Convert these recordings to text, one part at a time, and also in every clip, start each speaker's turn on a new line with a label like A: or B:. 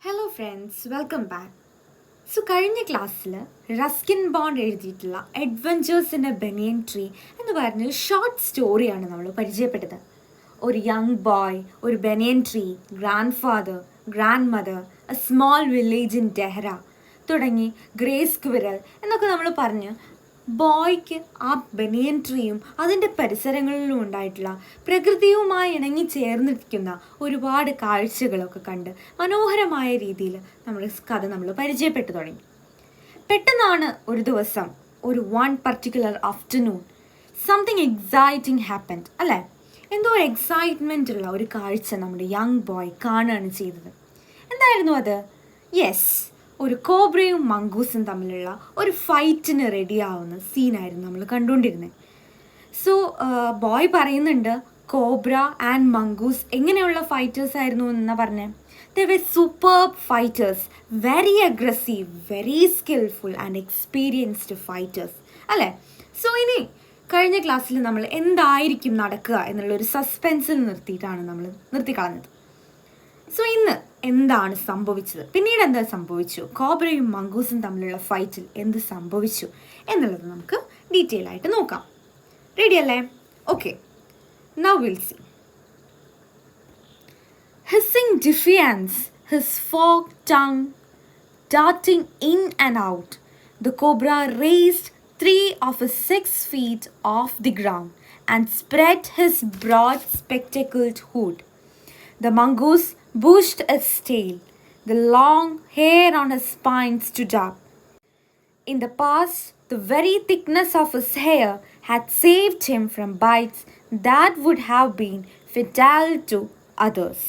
A: Hello friends, welcome back. So കഴിഞ്ഞ ക്ലാസ്സിൽ Ruskin bond എഴുതിയിട്ടുള്ള adventures in a banyan tree എന്ന് പറഞ്ഞൊരു ഷോർട്ട് സ്റ്റോറിയാണ് നമ്മൾ പരിചയപ്പെട്ടത്. ഒരു യങ് ബോയ്, ഒരു ബനിയൻ tree, grand father, grand mother, A small village in ഡെഹ്റ തുടങ്ങി ഗ്രേ സ്ക്വിറൽ എന്നൊക്കെ നമ്മൾ പറഞ്ഞ് ബോയ്ക്ക് ആ ബനിയൻ ട്രീയും അതിൻ്റെ പരിസരങ്ങളിലും ഉണ്ടായിട്ടുള്ള പ്രകൃതിയുമായി ഇണങ്ങി ചേർന്നിരിക്കുന്ന ഒരുപാട് കാഴ്ചകളൊക്കെ കണ്ട് മനോഹരമായ രീതിയിൽ നമ്മൾ പരിചയപ്പെട്ടു തുടങ്ങി. പെട്ടെന്നാണ് ഒരു ദിവസം, ഒരു particular afternoon, something exciting happened, അല്ലേ? എന്തോ ഒരു എക്സൈറ്റ്മെൻ്റ് ഉള്ള ഒരു കാഴ്ച നമ്മുടെ യങ് ബോയ് കാണുകയാണ് ചെയ്തത്. എന്തായിരുന്നു അത്? യെസ്, ഒരു കോബ്രയും മംഗൂസും തമ്മിലുള്ള ഒരു ഫൈറ്റിന് റെഡിയാവുന്ന സീനായിരുന്നു നമ്മൾ കണ്ടുകൊണ്ടിരുന്നത്. സോ ബോയ് പറയുന്നുണ്ട്, കോബ്ര ആൻഡ് മംഗൂസ് എങ്ങനെയുള്ള ഫൈറ്റേഴ്സ് ആയിരുന്നു എന്നാണ് പറഞ്ഞത്. They were superb fighters, very aggressive, very skilful and experienced fighters, അല്ലേ? സോ ഇനി കഴിഞ്ഞ ക്ലാസ്സിൽ നമ്മൾ എന്തായിരിക്കും നടക്കുക എന്നുള്ളൊരു സസ്പെൻസിൽ നിർത്തിയിട്ടാണ് നമ്മൾ നിർത്തിക്കളഞ്ഞത്. സോ ഇന്ന് എന്താണ് സംഭവിച്ചത്, പിന്നീട് എന്താ സംഭവിച്ചു, കോബ്രയും മംഗൂസും തമ്മിലുള്ള ഫൈറ്റിൽ എന്ത് സംഭവിച്ചു എന്നുള്ളത് നമുക്ക് ഡീറ്റെയിൽ ആയിട്ട് നോക്കാം. റെഡി അല്ലേ? Okay, now will see. Hissing defiance, his forked tongue darting in and out, the cobra raised 3 of his 6 feet off the ground and spread his broad spectacled hood. The mongoose bushed its tail. The long hair on his spine stood up. In the past, the very thickness of his hair had saved him from bites that would have been fatal to others.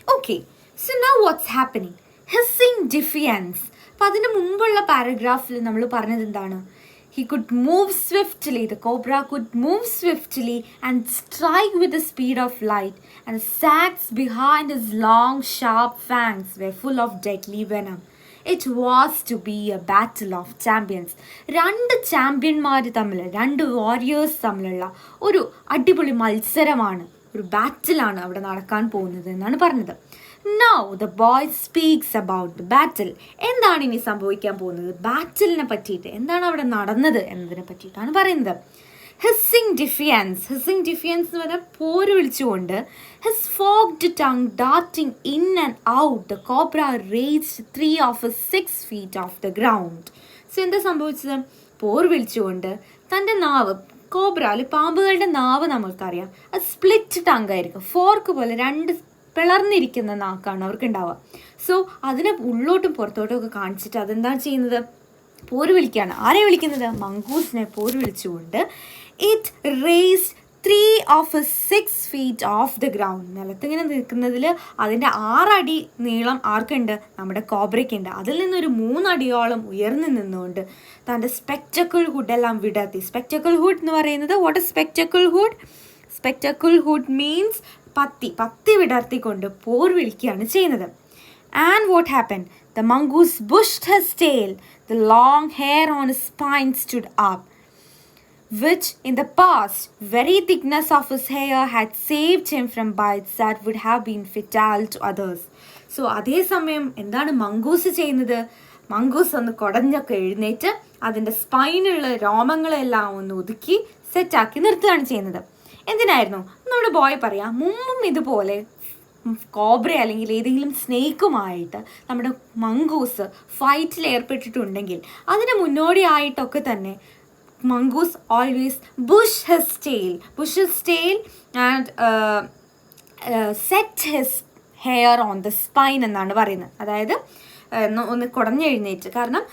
A: Okay, so now what's happening? Hissing defiance. അപ്പോൾ അതിന് മുമ്പുള്ള പാരഗ്രാഫിൽ നമ്മൾ പറഞ്ഞത് എന്താണ്? He could move swiftly, the cobra could move swiftly and strike with the speed of light, and the sacs behind his long, sharp fangs were full of deadly venom. It was to be a battle of champions. രണ്ട് ചാമ്പ്യന്മാർ തമ്മിൽ, രണ്ട് warriors തമ്മിലുള്ള ഒരു അടിപൊളി മത്സരമാണ്, ഒരു ബാറ്റിലാണ് അവിടെ നടക്കാൻ പോകുന്നത് എന്നാണ് പറഞ്ഞത്. Now the boy speaks about the battle. എന്താണ് ഇനി സംഭവിക്കാൻ പോകുന്നത്, ബാറ്റിലിനെ പറ്റിയിട്ട്, എന്താണ് അവിടെ നടന്നത് എന്നതിനെ പറ്റിയിട്ടാണ് പറയുന്നത്. Hissing defiance. Hissing defiance എന്ന് പറഞ്ഞാൽ പോര് വിളിച്ചുകൊണ്ട്. His forked tongue darting in and out, the cobra raised 3 of his 6 feet off the ground. So എന്താ സംഭവിച്ചത്? പോർ വിളിച്ചുകൊണ്ട് തൻ്റെ നാവ്, കോബ്ര അല്ലെ പാമ്പുകളുടെ നാവ് നമ്മൾക്കറിയാം, അത് സ്പ്ലിറ്റ് ടങ് ആയിരിക്കും, ഫോർക്ക് പോലെ രണ്ട് പിളർന്നിരിക്കുന്ന നാക്കാണ് അവർക്ക് ഉണ്ടാവുക. സോ അതിനെ ഉള്ളോട്ടും പുറത്തോട്ടും ഒക്കെ കാണിച്ചിട്ട് അതെന്താണ് ചെയ്യുന്നത്? പോര് വിളിക്കുകയാണ്. ആരെ വിളിക്കുന്നത്? മംഗൂസിനെ പോര് വിളിച്ചുകൊണ്ട്. It raised 3 of his 6 feet off the ground. നിലത്തിങ്ങനെ നിൽക്കുന്നതിൽ അതിൻ്റെ 6 അടി നീളം ആർക്കുണ്ട്? നമ്മുടെ കോബ്രയ്ക്കുണ്ട്. അതിൽ നിന്നൊരു 3 അടിയോളം ഉയർന്നു നിന്നുകൊണ്ട് തൻ്റെ സ്പെക്ടക്കിൾ ഹുഡെല്ലാം വിടർത്തി. സ്പെക്ടക്കിൾ ഹുഡ് എന്ന് പറയുന്നത്, what is spectacle hood? Spectacle hood means പത്തി വിടർത്തിക്കൊണ്ട് പോർ വിളിക്കുകയാണ് ചെയ്യുന്നത്. And what happened? The mongoose bushed his tail. The long hair on his spine stood up, which in the past, very thickness of his hair had saved him from bites that would have been fatal to others. So അതേസമയം എന്താണ് mongoose ചെയ്യുന്നത്? Mongoose ഒന്ന് കുടഞ്ഞൊക്കെ എഴുന്നേറ്റ് അതിൻ്റെ സ്പൈനുള്ള രോമങ്ങളെല്ലാം ഒന്ന് ഒതുക്കി സെറ്റാക്കി നിർത്തുകയാണ് ചെയ്യുന്നത്. എന്തിനായിരുന്നു? നമ്മുടെ ബോയ് പറയാം, മുമ്പും ഇതുപോലെ കോബ്ര അല്ലെങ്കിൽ ഏതെങ്കിലും സ്നേക്കുമായിട്ട് നമ്മുടെ മംഗൂസ് ഫൈറ്റിൽ ഏർപ്പെട്ടിട്ടുണ്ടെങ്കിൽ അതിന് മുന്നോടിയായിട്ടൊക്കെ തന്നെ mongoose always bush his tail and set his hair on the spine എന്നാണ് പറയുന്നത്. അതായത് ഒന്ന് കുടഞ്ഞെഴുന്നേറ്റ്. കാരണം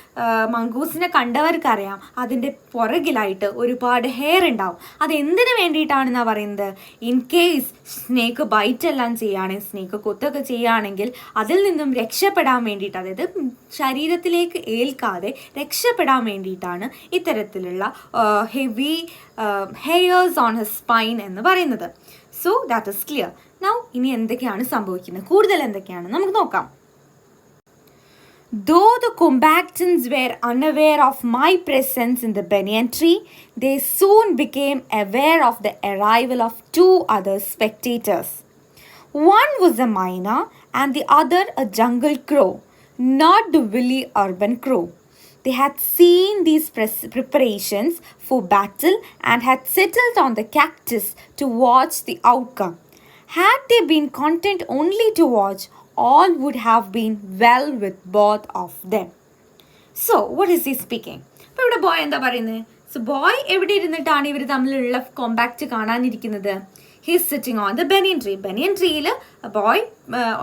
A: മംഗൂസിനെ കണ്ടവർക്കറിയാം അതിൻ്റെ പുറകിലായിട്ട് ഒരുപാട് ഹെയർ ഉണ്ടാവും. അതെന്തിനു വേണ്ടിയിട്ടാണെന്നാണ് പറയുന്നത്? ഇൻ കേസ് സ്നേക്ക് ബൈറ്റ് എല്ലാം ചെയ്യുകയാണെങ്കിൽ, സ്നേക്ക് കൊത്തൊക്കെ ചെയ്യുകയാണെങ്കിൽ അതിൽ നിന്നും രക്ഷപ്പെടാൻ വേണ്ടിയിട്ട്, അതായത് ശരീരത്തിലേക്ക് ഏൽക്കാതെ രക്ഷപ്പെടാൻ വേണ്ടിയിട്ടാണ് ഇത്തരത്തിലുള്ള heavy hairs on his spine എന്ന് പറയുന്നത്. So that is clear. Now ഇനി എന്തൊക്കെയാണ് സംഭവിക്കുന്നത്, കൂടുതൽ എന്തൊക്കെയാണ് നമുക്ക് നോക്കാം. Though the combatants were unaware of my presence in the banyan tree, they soon became aware of the arrival of 2 other spectators. One was a miner and the other a jungle crow, not the willy urban crow. They had seen these preparations for battle and had settled on the cactus to watch the outcome. Had they been content only to watch, all would have been well with both of them. So, what is he speaking? അപ്പോൾ ഇവിടെ boy എന്താ പറയുന്നത്? So boy എവിടെ ഇരുന്നിട്ടാണ് ഇവർ തമ്മിലുള്ള combat കാണാനിരിക്കുന്നത്? He's sitting on the banyan tree. Banyan ട്രീയിൽ ബോയ്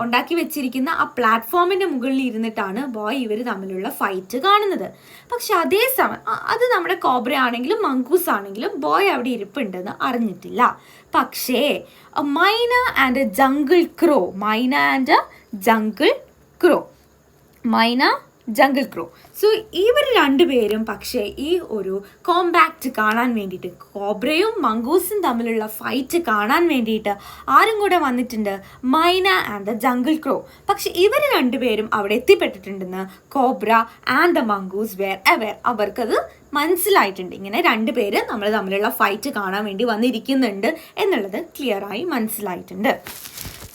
A: ഉണ്ടാക്കി വെച്ചിരിക്കുന്ന ആ പ്ലാറ്റ്ഫോമിൻ്റെ മുകളിൽ ഇരുന്നിട്ടാണ് ബോയ് ഇവർ തമ്മിലുള്ള ഫൈറ്റ് കാണുന്നത്. പക്ഷെ അതേസമയം അത് നമ്മുടെ കോബ്ര ആണെങ്കിലും മങ്കൂസ് ആണെങ്കിലും ബോയ് അവിടെ ഇരിപ്പുണ്ടെന്ന് അറിഞ്ഞിട്ടില്ല. പക്ഷേ മൈന ആൻഡ് എ ജംഗിൾ ക്രോ, മൈന ആൻഡ് എ ജംഗിൾ ക്രോ, മൈന ജംഗിൾ ക്രോ. സോ ഇവർ രണ്ടുപേരും പക്ഷേ ഈ ഒരു കോമ്പാക്റ്റ് കാണാൻ വേണ്ടിയിട്ട്, കോബ്രയും മംഗൂസും തമ്മിലുള്ള ഫൈറ്റ് കാണാൻ വേണ്ടിയിട്ട് ആരും കൂടെ വന്നിട്ടുണ്ട്? മൈന ആൻഡ് ദ ജംഗിൾ ക്രോ. പക്ഷെ ഇവർ രണ്ടുപേരും അവിടെ എത്തിപ്പെട്ടിട്ടുണ്ടെന്ന് cobra and the mongoose were aware. അവർക്കത് മനസ്സിലായിട്ടുണ്ട്, ഇങ്ങനെ രണ്ടുപേര് നമ്മൾ തമ്മിലുള്ള ഫൈറ്റ് കാണാൻ വേണ്ടി വന്നിരിക്കുന്നുണ്ട് എന്നുള്ളത് ക്ലിയറായി മനസ്സിലായിട്ടുണ്ട്.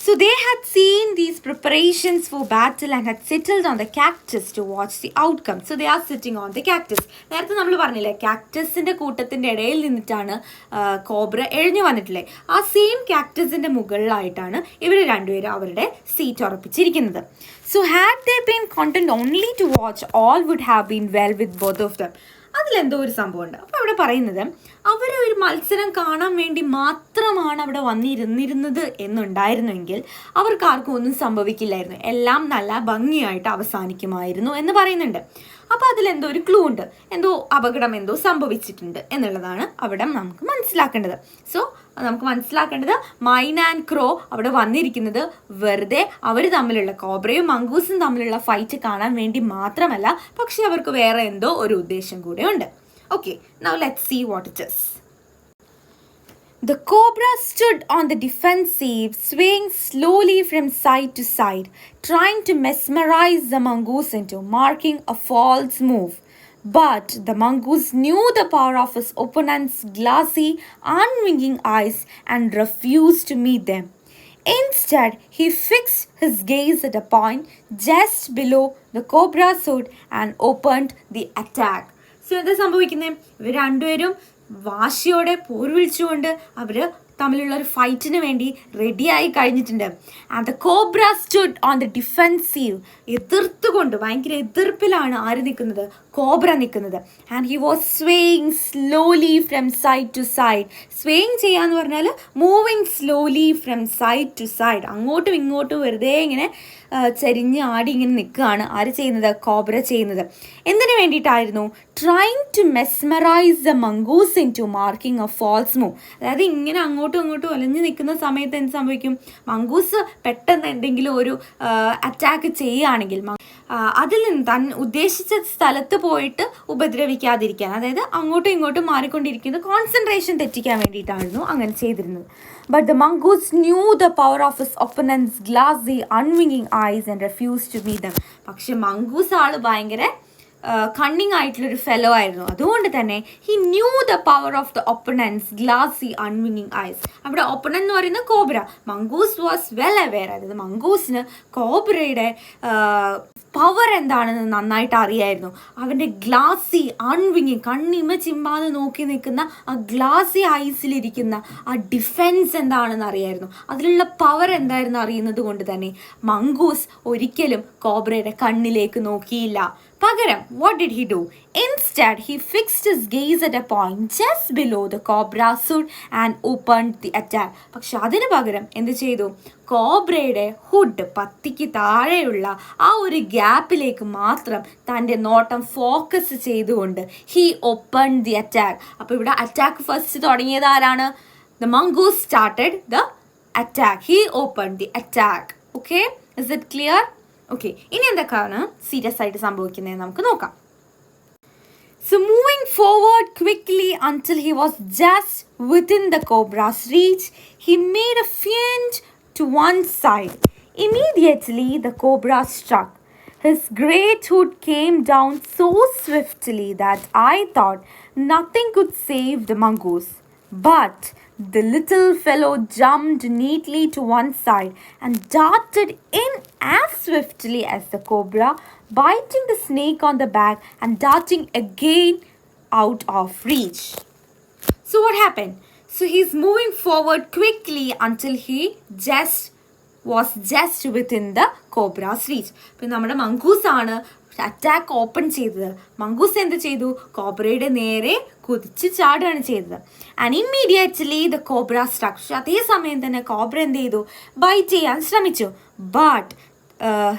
A: So they had seen these preparations for battle and had settled on the cactus to watch the outcome. So they are sitting on the cactus. നേരത്തെ നമ്മൾ പറഞ്ഞില്ലേ, കാക്ടസിൻ്റെ കൂട്ടത്തിൻ്റെ ഇടയിൽ നിന്നിട്ടാണ് കോബ്ര എഴിഞ്ഞു വന്നിട്ടില്ലേ? ആ സെയിം കാക്ടസിൻ്റെ മുകളിലായിട്ടാണ് ഇവർ രണ്ടുപേരും അവരുടെ seat ഉറപ്പിച്ചിരിക്കുന്നത്. So had they been content only to watch, all would have been well with both of them. അതിലെന്തോ ഒരു സംഭവമുണ്ട്. അപ്പോൾ അവിടെ പറയുന്നത് അവർ ഒരു മത്സരം കാണാൻ വേണ്ടി മാത്രമാണ് അവിടെ വന്നിരുന്നിരുന്നത് എന്നുണ്ടായിരുന്നെങ്കിൽ അവർക്കാർക്കും ഒന്നും സംഭവിക്കില്ലായിരുന്നു, എല്ലാം നല്ല ഭംഗിയായിട്ട് അവസാനിക്കുമായിരുന്നു എന്ന് പറയുന്നുണ്ട്. അപ്പോൾ അതിലെന്തോ ഒരു ക്ലൂ ഉണ്ട്, എന്തോ അപകടം എന്തോ സംഭവിച്ചിട്ടുണ്ട് എന്നുള്ളതാണ് അവിടെ നമുക്ക് മനസ്സിലാക്കേണ്ടത്. സോ നമുക്ക് മനസ്സിലാക്കേണ്ടത് മൈന ആൻഡ് ക്രോ അവിടെ വന്നിരിക്കുന്നത് വെറുതെ അവർ തമ്മിലുള്ള, കോബ്രയും മംഗൂസും തമ്മിലുള്ള ഫൈറ്റ് കാണാൻ വേണ്ടി മാത്രമല്ല, പക്ഷെ അവർക്ക് വേറെ എന്തോ ഒരു ഉദ്ദേശം കൂടെ ഉണ്ട്. Okay, now let's see what it is. The cobra stood on the defensive, swaying slowly from side to side, trying to mesmerize the mongoose into marking a false move. But the mongoose knew the power of his opponent's glassy, unwinking eyes and refused to meet them. Instead, he fixed his gaze at a point just below the cobra's hood and opened the attack. So എന്താ സംഭവിക്കുന്നത്? ഇവർ രണ്ടുപേരും വാശിയോടെ പോർവിളിച്ചുകൊണ്ട് അവർ തമ്മിലുള്ള ഒരു ഫൈറ്റിന് വേണ്ടി റെഡിയായി കഴിഞ്ഞിട്ടുണ്ട്. And the cobra stood on the defensive. എതിർത്തുകൊണ്ട്, ഭയങ്കര എതിർപ്പിലാണ് ആര് നിൽക്കുന്നത്? കോബ്ര നിൽക്കുന്നത്. And he was swaying slowly from side to side. Swaying ചെയ്യാന്ന് പറഞ്ഞാൽ moving slowly from side to side, അങ്ങോട്ടും ഇങ്ങോട്ടും വെറുതെ ഇങ്ങനെ ചരിഞ്ഞ് ആടി ഇങ്ങനെ നിൽക്കുകയാണ് ആര് ചെയ്യുന്നത്? കോബ്ര ചെയ്യുന്നത്. എന്തിനു വേണ്ടിയിട്ടായിരുന്നു? Trying to mesmerise the mongoose into marking a false move. അതായത് ഇങ്ങനെ അങ്ങോട്ടും ഇങ്ങോട്ടും ഒലഞ്ഞു നിൽക്കുന്ന സമയത്ത് എന്ത് സംഭവിക്കും? മംഗൂസ് പെട്ടെന്ന് എന്തെങ്കിലും ഒരു അറ്റാക്ക് ചെയ്യുകയാണെങ്കിൽ അതിൽ നിന്ന് താൻ ഉദ്ദേശിച്ച സ്ഥലത്ത് പോയിട്ട് ഉപദ്രവിക്കാതിരിക്കാൻ, അതായത് അങ്ങോട്ടും ഇങ്ങോട്ടും മാറിക്കൊണ്ടിരിക്കുന്നത് കോൺസെൻട്രേഷൻ തെറ്റിക്കാൻ വേണ്ടിയിട്ടായിരുന്നു അങ്ങനെ ചെയ്തിരുന്നത്. But the mongoose knew the power of his opponent's glassy, unwinking eyes and refused to meet them. പക്ഷെ മംഗൂസ് ആള് ഭയങ്കര കണ്ണിങ് ആയിട്ടുള്ളൊരു ഫെലോ ആയിരുന്നു. അതുകൊണ്ട് തന്നെ he knew the power of the opponent's glassy അൺവിങ്ങിങ് ഐസ്. അവിടെ ഒപ്പണൻ എന്ന് പറയുന്നത് cobra. Mongoose was well aware. അതായത് മംഗൂസിന് കോബ്രയുടെ പവർ എന്താണെന്ന് നന്നായിട്ട് അറിയായിരുന്നു. അവൻ്റെ ഗ്ലാസി അൺവിങ്ങിങ്, കണ്ണിമ ചിമ്മാതെ നോക്കി നിൽക്കുന്ന ആ ഗ്ലാസി ഐസിലിരിക്കുന്ന ആ ഡിഫെൻസ് എന്താണെന്ന് അറിയായിരുന്നു. അതിലുള്ള പവർ എന്തായിരുന്നു അറിയുന്നത് കൊണ്ട് തന്നെ മംഗൂസ് ഒരിക്കലും കോബ്രയുടെ കണ്ണിലേക്ക് നോക്കിയില്ല. പകരം what did he do? Instead, he fixed his gaze at a point just below the cobra's hood and opened the attack. പക്ഷെ അതിന് പകരം എന്ത് ചെയ്തു? കോബ്രയുടെ ഹുഡ്, പത്തിക്ക് താഴെയുള്ള ആ ഒരു ഗ്യാപ്പിലേക്ക് മാത്രം തൻ്റെ നോട്ടം ഫോക്കസ് ചെയ്തുകൊണ്ട് ഹി ഓപ്പൺഡ് ദി അറ്റാക്ക്. അപ്പോൾ ഇവിടെ അറ്റാക്ക് ഫസ്റ്റ് തുടങ്ങിയത് ആരാണ്? The mongoose started the attack. He opened the attack. Okay? Is it clear? Okay, ഇനി എന്തൊക്കെയാണ് സീരിയസ് ആയിട്ട് സംഭവിക്കുന്നത് നമുക്ക് നോക്കാം. So moving forward quickly until he was just within the cobra's reach, he made a feint to one side. Immediately the cobra struck. His great hood came down so swiftly that I thought nothing could save the mongoose. But The little fellow jumped neatly to one side and darted in as swiftly as the cobra, biting the snake on the back and darting again out of reach. So what happened? So he's moving forward quickly until he was just within the cobra's reach. അപ്പോൾ നമ്മുടെ മംഗൂസാണ് attack open ചെയ്തത്. Mongoose എന്ത് ചെയ്തു? കോബ്രയുടെ നേരെ കുതിച്ച് ചാടുകയാണ് ചെയ്തത്. And immediately the cobra സ്ട്രക്ക്. പക്ഷെ അതേ സമയം തന്നെ കോബ്ര എന്ത് ചെയ്തു? ബൈറ്റ് ചെയ്യാൻ ശ്രമിച്ചു. But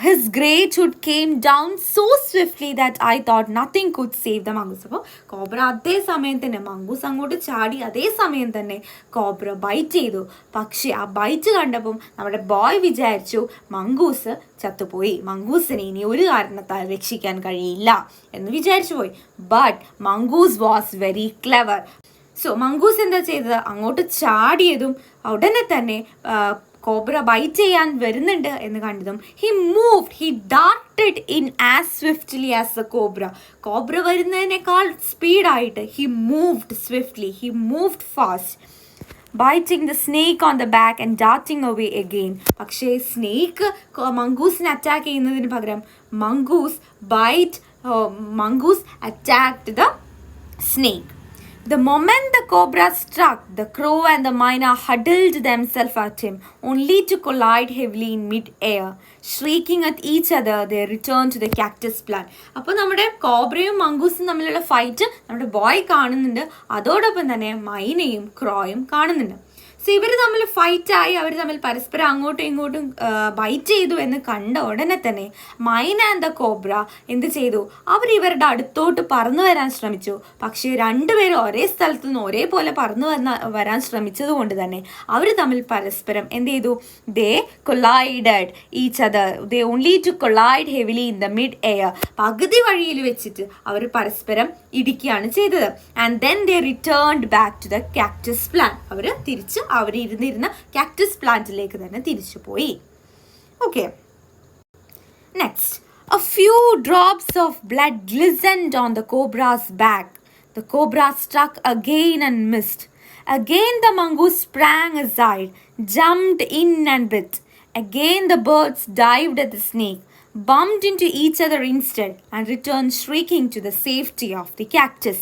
A: his great hood came down so swiftly that I thought nothing could save the mongoose. അപ്പോൾ കോബ്ര അതേ സമയം തന്നെ മംഗൂസ് അങ്ങോട്ട് ചാടി അതേ സമയം തന്നെ കോബ്ര ബൈറ്റ് ചെയ്തു. പക്ഷേ ആ ബൈറ്റ് കണ്ടപ്പം നമ്മുടെ ബോയ് വിചാരിച്ചു മംഗൂസ് ചത്തുപോയി, മംഗൂസിനെ ഇനി ഒരു കാരണത്താൽ രക്ഷിക്കാൻ കഴിയില്ല എന്ന് വിചാരിച്ചു പോയി. But mongoose was very clever. So mongoose എന്താ ചെയ്തത്? അങ്ങോട്ട് ചാടിയതും ഉടനെ തന്നെ കോബ്ര ബൈറ്റ് ചെയ്യാൻ വരുന്നുണ്ട് എന്ന് കണ്ടതും he darted in as swiftly as the cobra. Cobra വരുന്നതിനേക്കാൾ സ്പീഡായിട്ട് he moved fast, biting the snake on the back and darting away again. പക്ഷേ സ്നേക്ക് മംഗൂസിനെ അറ്റാക്ക് ചെയ്യുന്നതിന് പകരം mongoose attacked the snake. The moment the cobra struck, the crow and the myna huddled themselves at him, only to collide heavily in mid-air. Shrieking at each other, they returned to the cactus plant. അപ്പോൾ നമ്മുടെ കോബ്രയും മംഗൂസും തമ്മിലുള്ള fight നമ്മുടെ boy കാണുന്നുണ്ട്. അതോടൊപ്പം തന്നെ മൈനയും ക്രോയും കാണുന്നുണ്ട്. So ഇവർ തമ്മിൽ ഫൈറ്റായി, അവർ തമ്മിൽ പരസ്പരം അങ്ങോട്ടും ഇങ്ങോട്ടും ബൈറ്റ് ചെയ്തു എന്ന് കണ്ട ഉടനെ തന്നെ മൈന ആൻഡ് ദ കോബ്ര എന്ത് ചെയ്തു? അവർ ഇവരുടെ അടുത്തോട്ട് പറന്നു വരാൻ ശ്രമിച്ചു. പക്ഷേ രണ്ടുപേരും ഒരേ സ്ഥലത്തു നിന്ന് ഒരേപോലെ പറന്നു വരാൻ ശ്രമിച്ചത് കൊണ്ട് തന്നെ അവർ തമ്മിൽ പരസ്പരം എന്ത് ചെയ്തു? They collided each other. They only to collide heavily in the mid air. പകുതി വഴിയിൽ വെച്ചിട്ട് അവർ പരസ്പരം ഇടിക്കുകയാണ് ചെയ്തത്. And then they returned back to the cactus plant. അവർ തിരിച്ച് ഇരുന്നിരുന്ന കാക്ടസ് പ്ലാന്റിലേക്ക് തന്നെ തിരിച്ചു പോയി. Okay, next. A few drops of blood glistened on the cobra's back. The cobra struck again and missed. Again the mongoose sprang aside, jumped in and bit. Again the birds dived at the snake, bumped into each other instead, and returned shrieking to the safety of the cactus.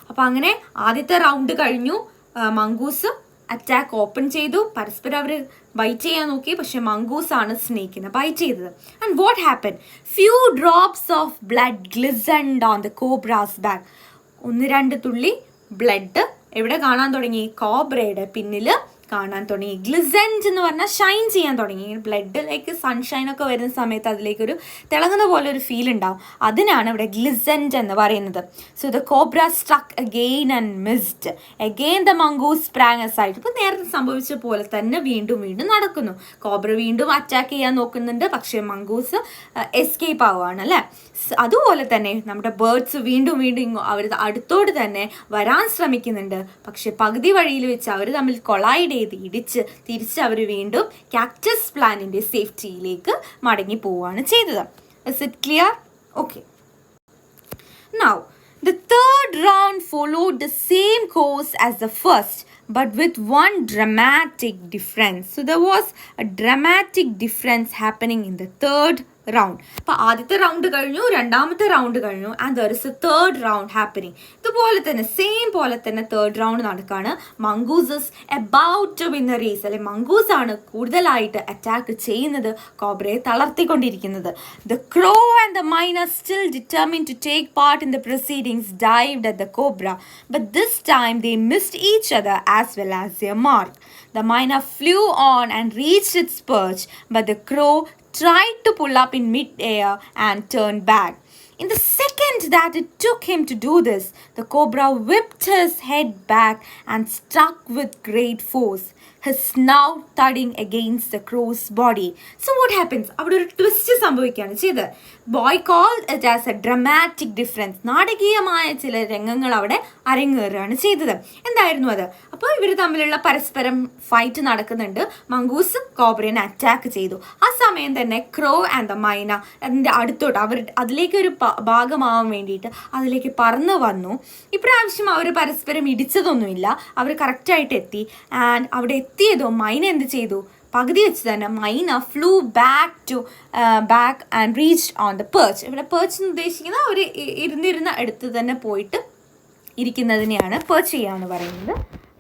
A: അപ്പോൾ അങ്ങനെ ആദ്യത്തെ round കഴിഞ്ഞു. Mongoose attack open ചെയ്തു. പരസ്പരം അവർ byte ചെയ്യാൻ നോക്കി. പക്ഷെ മംഗൂസാണ് സ്നേക്കിനെ ബൈറ്റ് ചെയ്തത്. And what happen? Few drops of blood glistened on the cobra's back. 1-2 തുള്ളി ബ്ലഡ് എവിടെ കാണാൻ തുടങ്ങി? കോബ്രയുടെ പിന്നിൽ കാണാൻ തുടങ്ങി. ഗ്ലിസൻഡ് എന്ന് പറഞ്ഞാൽ ഷൈൻ ചെയ്യാൻ തുടങ്ങി. ബ്ലഡിലേക്ക് സൺഷൈനൊക്കെ വരുന്ന സമയത്ത് അതിലേക്കൊരു തിളങ്ങുന്ന പോലെ ഒരു ഫീൽ ഉണ്ടാവും. അതിനാണ് ഇവിടെ ഗ്ലിസൻഡ് എന്ന് പറയുന്നത്. So the cobra സ്ട്രക്ക് again and missed. Again the mongoose sprang aside. ഇപ്പോൾ നേരത്തെ സംഭവിച്ച പോലെ തന്നെ വീണ്ടും നടക്കുന്നു. കോബ്ര വീണ്ടും അറ്റാക്ക് ചെയ്യാൻ നോക്കുന്നുണ്ട്. പക്ഷേ മംഗൂസ് എസ്കേപ്പ് ആവുകയാണ് അല്ലേ. അതുപോലെ തന്നെ നമ്മുടെ ബേർഡ്സ് വീണ്ടും അവർ അടുത്തോട് തന്നെ വരാൻ ശ്രമിക്കുന്നുണ്ട്. പക്ഷെ പകുതി വഴിയിൽ വെച്ച് അവർ തമ്മിൽ കൊളൈഡ് ഇടിച്ച് തിരിച്ച് അവർ വീണ്ടും കാക്ടസ് പ്ലാന്റിന്റെ സേഫ്റ്റിയിലേക്ക് മടങ്ങി പോവുകയാണ് ചെയ്തത്. Is it clear? Okay. Now, the third round followed the same course as the first, but with one dramatic difference. So there was a dramatic difference happening in the third round. അപ്പോൾ ആദ്യത്തെ round കഴിഞ്ഞു, രണ്ടാമത്തെ round കഴിഞ്ഞു, and there is a third round happening. ഇതുപോലെ തന്നെ same പോലെ തന്നെ third round നടക്കുകയാണ്. Mongoose's about to win the race. അല്ലെ, മംഗൂസ് ആണ് കൂടുതലായിട്ട് അറ്റാക്ക് ചെയ്യുന്നത്, കോബ്രയെ തളർത്തിക്കൊണ്ടിരിക്കുന്നത്. The crow and the myna still determined to take part in the proceedings dived at the cobra, but this time they missed each other as well as their mark. The myna flew on and reached its perch, but the crow tried to pull up in mid-air and turned back. In the second that it took him to do this, the cobra whipped his head back and struck with great force, his snout thudding against the crow's body. So what happens? അവിടെ ഒരു twist സംഭവിക്കുകയാണ് ചെയ്തത്. Boy called it as a dramatic difference. നാടകീയമായ ചില രംഗങ്ങൾ അവിടെ അരങ്ങേറുകയാണ് ചെയ്തത്. എന്തായിരുന്നു അത്? അപ്പോൾ ഇവർ തമ്മിലുള്ള പരസ്പരം ഫൈറ്റ് നടക്കുന്നുണ്ട്. മംഗൂസ് കോബ്രയെ അറ്റാക്ക് ചെയ്തു. ആ സമയം തന്നെ ക്രോ ആൻഡ് ദ മൈന അതിൻ്റെ അടുത്തോട്ട് അതിലേക്ക് ഒരു ഭാഗമാവാൻ വേണ്ടിയിട്ട് അതിലേക്ക് പറന്നു വന്നു. ഇപ്രാവശ്യം അവർ പരസ്പരം ഇടിച്ചതൊന്നുമില്ല, അവർ കറക്റ്റായിട്ട് എത്തി. ആൻഡ് അവിടെ എത്തിയതോ മൈന എന്ത് ചെയ്തു, പകുതി വെച്ച് തന്നെ myna flew back and reached on the perch. ഇവിടെ പെർച്ച് എന്ന് ഉദ്ദേശിക്കുന്നത് അവർ ഇരുന്നിരുന്ന അടുത്ത് തന്നെ പോയിട്ട് ഇരിക്കുന്നതിനെയാണ് പെർച്ച് ചെയ്യാന്ന് പറയുന്നത്.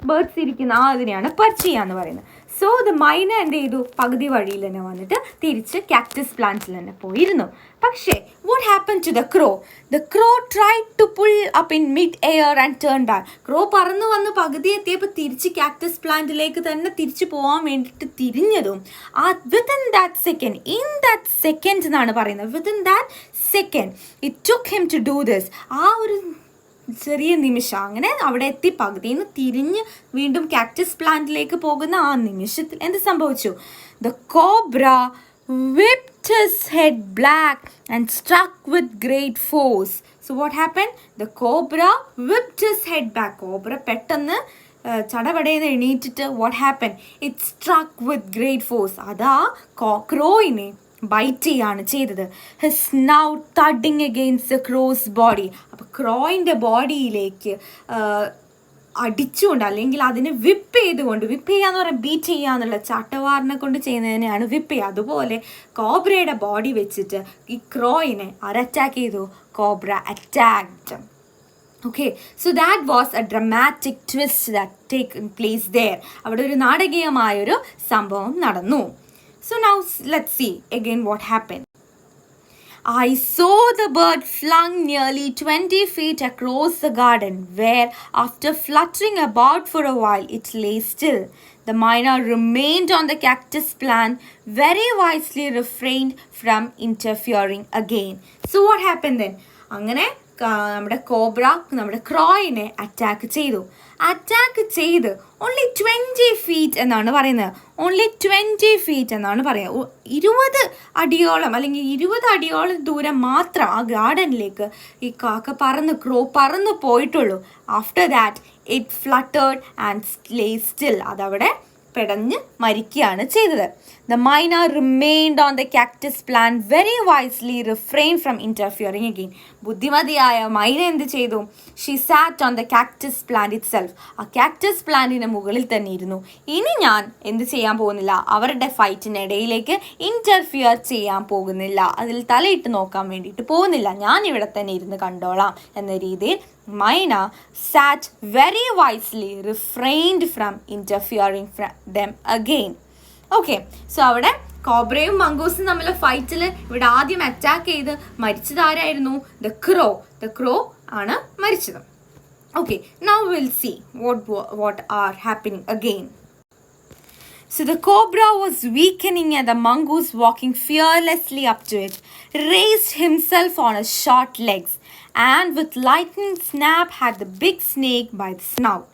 A: ബേർഡ്സ് ഇരിക്കുന്ന അതിനെയാണ് പെർച്ച് ചെയ്യാന്ന് പറയുന്നത്. സോ ദ മൈന എന്ത് ചെയ്തു, പകുതി വഴിയിൽ തന്നെ വന്നിട്ട് തിരിച്ച് കാക്ടസ് പ്ലാന്റ്സിൽ തന്നെ പോയിരുന്നു. പക്ഷേ what happen to the crow? The crow tried to pull up in mid air and turn back. Crow പറന്നു വന്ന് പകുതി എത്തിയപ്പോൾ തിരിച്ച് കാക്ടസ് പ്ലാന്റിലേക്ക് തന്നെ തിരിച്ചു പോകാൻ വേണ്ടിയിട്ട് തിരിഞ്ഞതും വിത്തിൻ ദാറ്റ് സെക്കൻഡ് എന്നാണ് പറയുന്നത്, within that second it took him to do this. ആ ഒരു ചെറിയ നിമിഷം, അങ്ങനെ അവിടെ എത്തി പകുതിയിൽ നിന്ന് തിരിഞ്ഞ് വീണ്ടും കാക്ടസ് പ്ലാന്റിലേക്ക് പോകുന്ന ആ നിമിഷത്തിൽ എന്ത് സംഭവിച്ചു? The cobra whipped his head black and struck with great force. So what happened? The cobra whipped his head back. Cobra പെട്ടെന്ന് ചടപടയെന്ന് എണീറ്റിട്ട് what happened? It struck with great force. അതാ ക്രോയിനെ ബൈറ്റ് ചെയ്യാണ് ചെയ്തത്. His snout thudding against the crow's body. അപ്പോൾ ക്രോയിൻ്റെ ബോഡിയിലേക്ക് അടിച്ചുകൊണ്ട് അല്ലെങ്കിൽ അതിനെ വിപ്പ് ചെയ്യാന്ന് പറയാൻ ബീറ്റ് ചെയ്യുക എന്നുള്ള ചാട്ടവാറിനെ കൊണ്ട് ചെയ്യുന്നതിനെയാണ് വിപ്പ് ചെയ്യുക. അതുപോലെ കോബ്രയുടെ ബോഡി വെച്ചിട്ട് ഈ ക്രോയിനെ അറ്റാക്ക് ചെയ്തു. Cobra attacked. Okay, so that was a dramatic twist that taken place there. അവിടെ ഒരു നാടകീയമായൊരു സംഭവം നടന്നു. So now let's see again what happened. I saw the bird flung nearly 20 feet across the garden, where after fluttering about for a while it lay still. The myna remained on the cactus plant, very wisely refrained from interfering again. So what happened then? അങ്ങനെ നമ്മുടെ cobra നമ്മുടെ ക്രോയിനെ attack ചെയ്ത് only 20 feet എന്നാണ് പറയുന്നത്. Only 20 feet എന്നാണ് പറയുക. 20 അടിയോളം അല്ലെങ്കിൽ 20 അടിയോളം ദൂരം മാത്രം ആ ഗാർഡനിലേക്ക് ഈ ക്രോ പറന്ന് പോയിട്ടുള്ളൂ. After that it fluttered and lay still. അതവിടെ പെടഞ്ഞ് മരിക്കുകയാണ് ചെയ്തത്. The myna remained on the cactus plant, very wisely refrained from interfering again. ബുദ്ധിമതിയായ മൈന എന്ത് ചെയ്തു? She sat on the cactus plant itself. ആ കാക്ടസ് പ്ലാന്റിന് മുകളിൽ തന്നെ ഇരുന്നു. ഇനി ഞാൻ എന്ത് ചെയ്യാൻ പോകുന്നില്ല, അവരുടെ ഫൈറ്റിനിടയിലേക്ക് ഇൻ്റർഫിയർ ചെയ്യാൻ പോകുന്നില്ല, അതിൽ തലയിട്ട് നോക്കാൻ വേണ്ടിയിട്ട് പോകുന്നില്ല, ഞാൻ ഇവിടെ തന്നെ ഇരുന്ന് കണ്ടോളാം എന്ന രീതിയിൽ മൈന sat very wisely refrained from interfering from them again. Okay, so അവിടെ കോബ്രയും മംഗൂസും തമ്മിലുള്ള ഫൈറ്റിൽ ഇവിടെ ആദ്യം അറ്റാക്ക് ചെയ്ത് മരിച്ചത് ആരായിരുന്നു? ദ ക്രോ ആണ് മരിച്ചത്. Okay, now will see what are happening again. So the cobra was weakening and the mongoose, walking fearlessly up to it, raised himself on his short legs and with lightning snap had the big snake by the snout.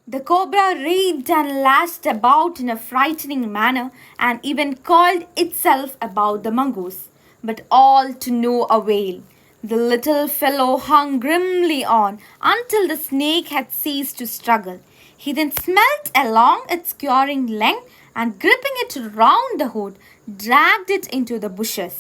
A: The cobra raged and lashed about in a frightening manner and even coiled itself about the mongoose, but all to no avail. The little fellow hung grimly on until the snake had ceased to struggle. He then smelt along its curing length and, gripping it round the hood, dragged it into the bushes.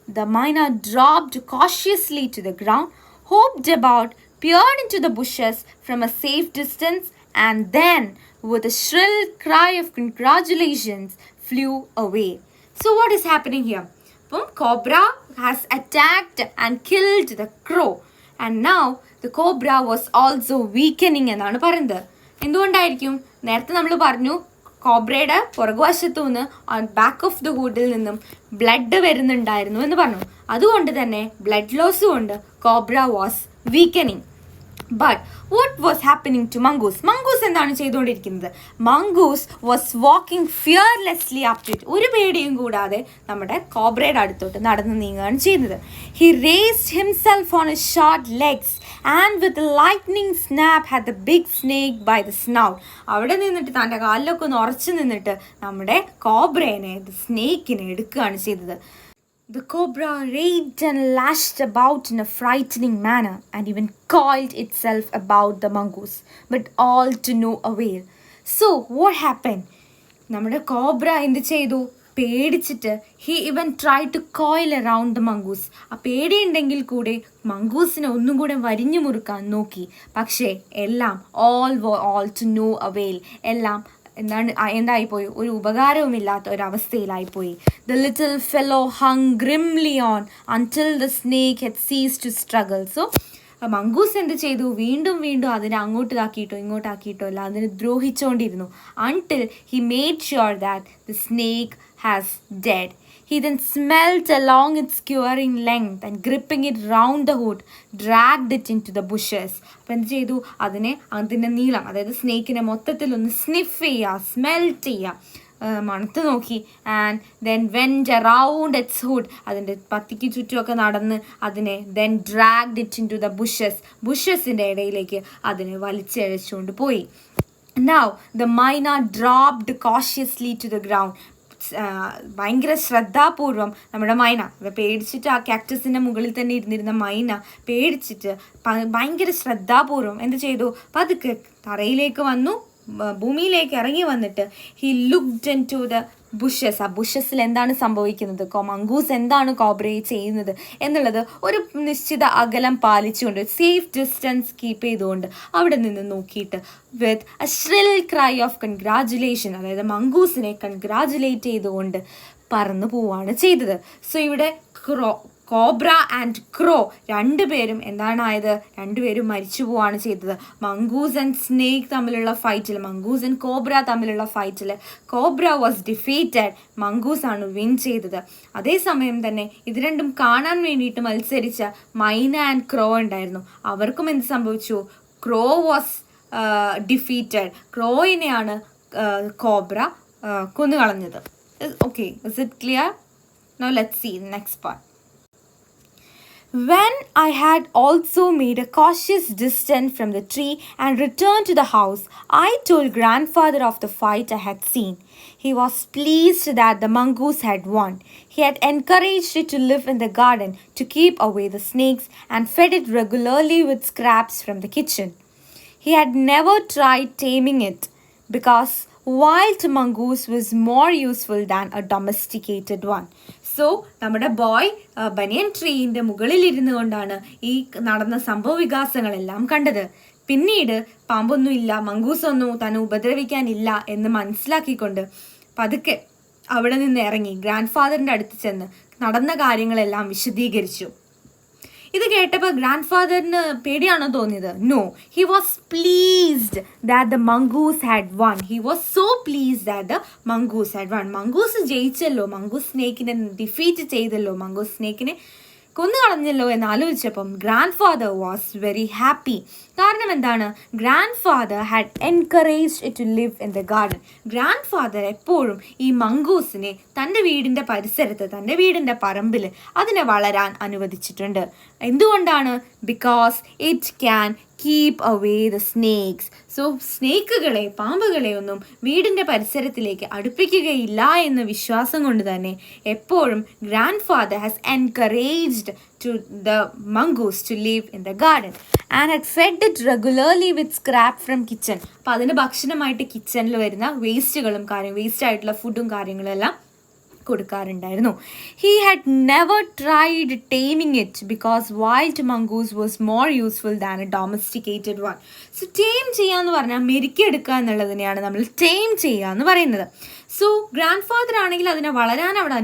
A: The myna dropped cautiously to the ground, hopped about, peered into the bushes from a safe distance, and then, with a shrill cry of congratulations, flew away. So what is happening here? Cobra has attacked and killed the crow, and now the cobra was also weakening എന്നാണ് പറയുന്നത്. എന്തുകൊണ്ടായിരിക്കും? നേരത്തെ നമ്മൾ പറഞ്ഞു കോബ്രയുടെ പുറകുവശത്തു നിന്ന് back of the ഹുഡിൽ നിന്നും blood വരുന്നുണ്ടായിരുന്നു എന്ന് പറഞ്ഞു. അതുകൊണ്ട് തന്നെ ബ്ലഡ് ലോസ് കൊണ്ട് cobra was weakening. But what was happening to mongoose? Mongoose എന്താണ് ചെയ്തുകൊണ്ടിരിക്കുന്നത്? Mongoose was walking fearlessly up to it. ഒരു പേടിയും കൂടാതെ നമ്മുടെ കോബ്രയുടെ അടുത്തോട്ട് നടന്ന് നീങ്ങുകയാണ് ചെയ്യുന്നത്. He raised himself on his short legs and with a lightning snap had the big snake by the snout. അവിടെ നിന്നിട്ട് തൻ്റെ കാലിലൊക്കെ ഒന്ന് ഉറച്ചു നിന്നിട്ട് നമ്മുടെ കോബ്രേനെ സ്നേക്കിനെ എടുക്കുകയാണ് ചെയ്തത്. The cobra raged and lashed about in a frightening manner and even coiled itself about the mongoose, but all to no avail. So what happened? നമ്മുടെ കോബ്ര എന്ത് ചെയ്തു? പേടിച്ചിട്ട് ഹി ഇവൻ try to coil around the mongoose. ആ പേടിയുണ്ടെങ്കിൽ കൂടെ മംഗൂസിനെ ഒന്നും കൂടെ വരിഞ്ഞു മുറുക്കാൻ നോക്കി. പക്ഷേ എല്ലാം ഓൾ ടു നോ അവെയിൽ. എല്ലാം എന്തായിപ്പോയി, ഒരു ഉപകാരവുമില്ലാത്ത ഒരവസ്ഥയിലായിപ്പോയി. The little fellow hung grimly on until the snake head ceased to struggle. So mongoose എന്ത് ചെയ്തു, വീണ്ടും അതിനെ അങ്ങോട്ടാക്കിയിട്ടോ ഇങ്ങോട്ടാക്കിയിട്ടോ അല്ല, അതിനെ ദ്രോഹിച്ചുകൊണ്ടിരുന്നു. Until he made sure that the snake has dead. He then smelt along its quivering length and gripping it round the hood, dragged it into the bushes. അപ്പം എന്ത് ചെയ്തു, അതിൻ്റെ നീളം, അതായത് സ്നേക്കിനെ മൊത്തത്തിൽ ഒന്ന് സ്നിഫ് ചെയ്യുക, സ്മെൽറ്റ് ചെയ്യുക, മണത്ത് നോക്കി. And then went around its hood, അതിൻ്റെ പത്തിക്ക് ചുറ്റുമൊക്കെ നടന്ന് അതിനെ then dragged it into the ബുഷസിൻ്റെ ഇടയിലേക്ക് അതിനെ വലിച്ചഴച്ചുകൊണ്ട് പോയി. Now the myna dropped cautiously to the ground. ഭയങ്കര ശ്രദ്ധാപൂർവം നമ്മുടെ മൈന പേടിച്ചിട്ട്, ആ കാക്ടസിൻ്റെ മുകളിൽ തന്നെ ഇരുന്നിരുന്ന മൈന പേടിച്ചിട്ട് ഭയങ്കര ശ്രദ്ധാപൂർവം എന്ത് ചെയ്തു, പതുക്കെ തറയിലേക്ക് വന്നു, ഭൂമിയിലേക്ക് ഇറങ്ങി വന്നിട്ട് he looked into the bushes. ആ ബുഷസിൽ എന്താണ് സംഭവിക്കുന്നത്, മംഗൂസ് എന്താണ് കോബ്രയെ ചെയ്യുന്നത് എന്നുള്ളത് ഒരു നിശ്ചിത അകലം പാലിച്ചുകൊണ്ട്, സേഫ് ഡിസ്റ്റൻസ് കീപ്പ് ചെയ്തുകൊണ്ട് അവിടെ നിന്ന് നോക്കിയിട്ട് with a shrill cry of congratulation, അതായത് മംഗൂസിനെ കൺഗ്രാജുലേറ്റ് ചെയ്തുകൊണ്ട് പറന്നു പോവുകയാണ് ചെയ്തത്. സോ ഇവിടെ കോബ്ര ആൻഡ് ക്രോ രണ്ടുപേരും രണ്ടുപേരും മരിച്ചു പോവാണ് ചെയ്തത്. മംഗൂസ് ആൻഡ് സ്നേക്ക് തമ്മിലുള്ള ഫൈറ്റിൽ, മംഗൂസ് ആൻഡ് കോബ്ര തമ്മിലുള്ള ഫൈറ്റിൽ കോബ്ര വാസ് ഡിഫീറ്റഡ്, മംഗൂസ് ആണ് വിൻ ചെയ്തത്. അതേസമയം തന്നെ ഇത് രണ്ടും കാണാൻ വേണ്ടിയിട്ട് മത്സരിച്ച മൈന ആൻഡ് ക്രോ ഉണ്ടായിരുന്നു. അവർക്കും എന്ത് സംഭവിച്ചു, ക്രോ വാസ് ഡിഫീറ്റഡ്. ക്രോയിനെയാണ് കോബ്ര കൊന്നുകളഞ്ഞത്. Okay, is it clear? Now let's see the next part. When I had also made a cautious descent from the tree and returned to the house, I told grandfather of the fight I had seen. He was pleased that the mongoose had won. He had encouraged it to live in the garden to keep away the snakes and fed it regularly with scraps from the kitchen. He had never tried taming it because wild mongoose was more useful than a domesticated one. So നമ്മുടെ boy ബനിയൻ ട്രീൻ്റെ മുകളിലിരുന്നു കൊണ്ടാണ് ഈ നടന്ന സംഭവ വികാസങ്ങളെല്ലാം കണ്ടത്. പിന്നീട് പാമ്പൊന്നുമില്ല, മംഗൂസൊന്നും തന്നെ ഉപദ്രവിക്കാനില്ല എന്ന് മനസ്സിലാക്കിക്കൊണ്ട് പതുക്കെ അവിടെ നിന്ന് ഇറങ്ങി ഗ്രാൻഡ് ഫാദറിൻ്റെ അടുത്ത് ചെന്ന് നടന്ന കാര്യങ്ങളെല്ലാം വിശദീകരിച്ചു. ഇത് കേട്ടപ്പോൾ ഗ്രാൻഡ് ഫാദറിന് പേടിയാണോ തോന്നിയത്? No, he was pleased that the mongoose had won. He was so pleased that the mongoose had won. Mongoose ജയിച്ചല്ലോ, മംഗൂസ് സ്നേക്കിനെ ഡിഫീറ്റ് ചെയ്തല്ലോ, മംഗൂസ് സ്നേക്കിനെ കൊന്നു കളഞ്ഞല്ലോ എന്നാലോചിച്ചപ്പം grandfather was very happy. കാരണം എന്താണ്, grandfather had encouraged it to live in the garden. Grandfather എപ്പോഴും ഈ മംഗൂസിനെ തൻ്റെ വീടിൻ്റെ പരിസരത്ത്, തൻ്റെ വീടിൻ്റെ പറമ്പിൽ അതിനെ വളരാൻ അനുവദിച്ചിട്ടുണ്ട്. എന്തുകൊണ്ടാണ്? Because it can keep away the snakes. So സ്നേക്കുകളെ, പാമ്പുകളെ ഒന്നും വീടിൻ്റെ പരിസരത്തിലേക്ക് അടുപ്പിക്കുകയില്ല എന്ന വിശ്വാസം കൊണ്ട് തന്നെ എപ്പോഴും grand father has encouraged to the mongoose to live in the garden and had fed it regularly with scrap from kitchen. അപ്പോൾ അതിന് ഭക്ഷണമായിട്ട് കിച്ചണിൽ വരുന്ന വേസ്റ്റുകളും വേസ്റ്റ് ആയിട്ടുള്ള ഫുഡും കാര്യങ്ങളെല്ലാം കൊടുക്കാറുണ്ടായിരുന്നു. He had never tried taming it because wild mongoose was more useful than a domesticated one. So tame ചെയ്യുക എന്ന് പറഞ്ഞാൽ മെരുക്കിയെടുക്കുക എന്നുള്ളതിനെയാണ് നമ്മൾ ടേം ചെയ്യുക എന്ന് പറയുന്നത്. സോ ഗ്രാൻഡ് ഫാദർ ആണെങ്കിൽ അതിനെ വളരാൻ അവിടെ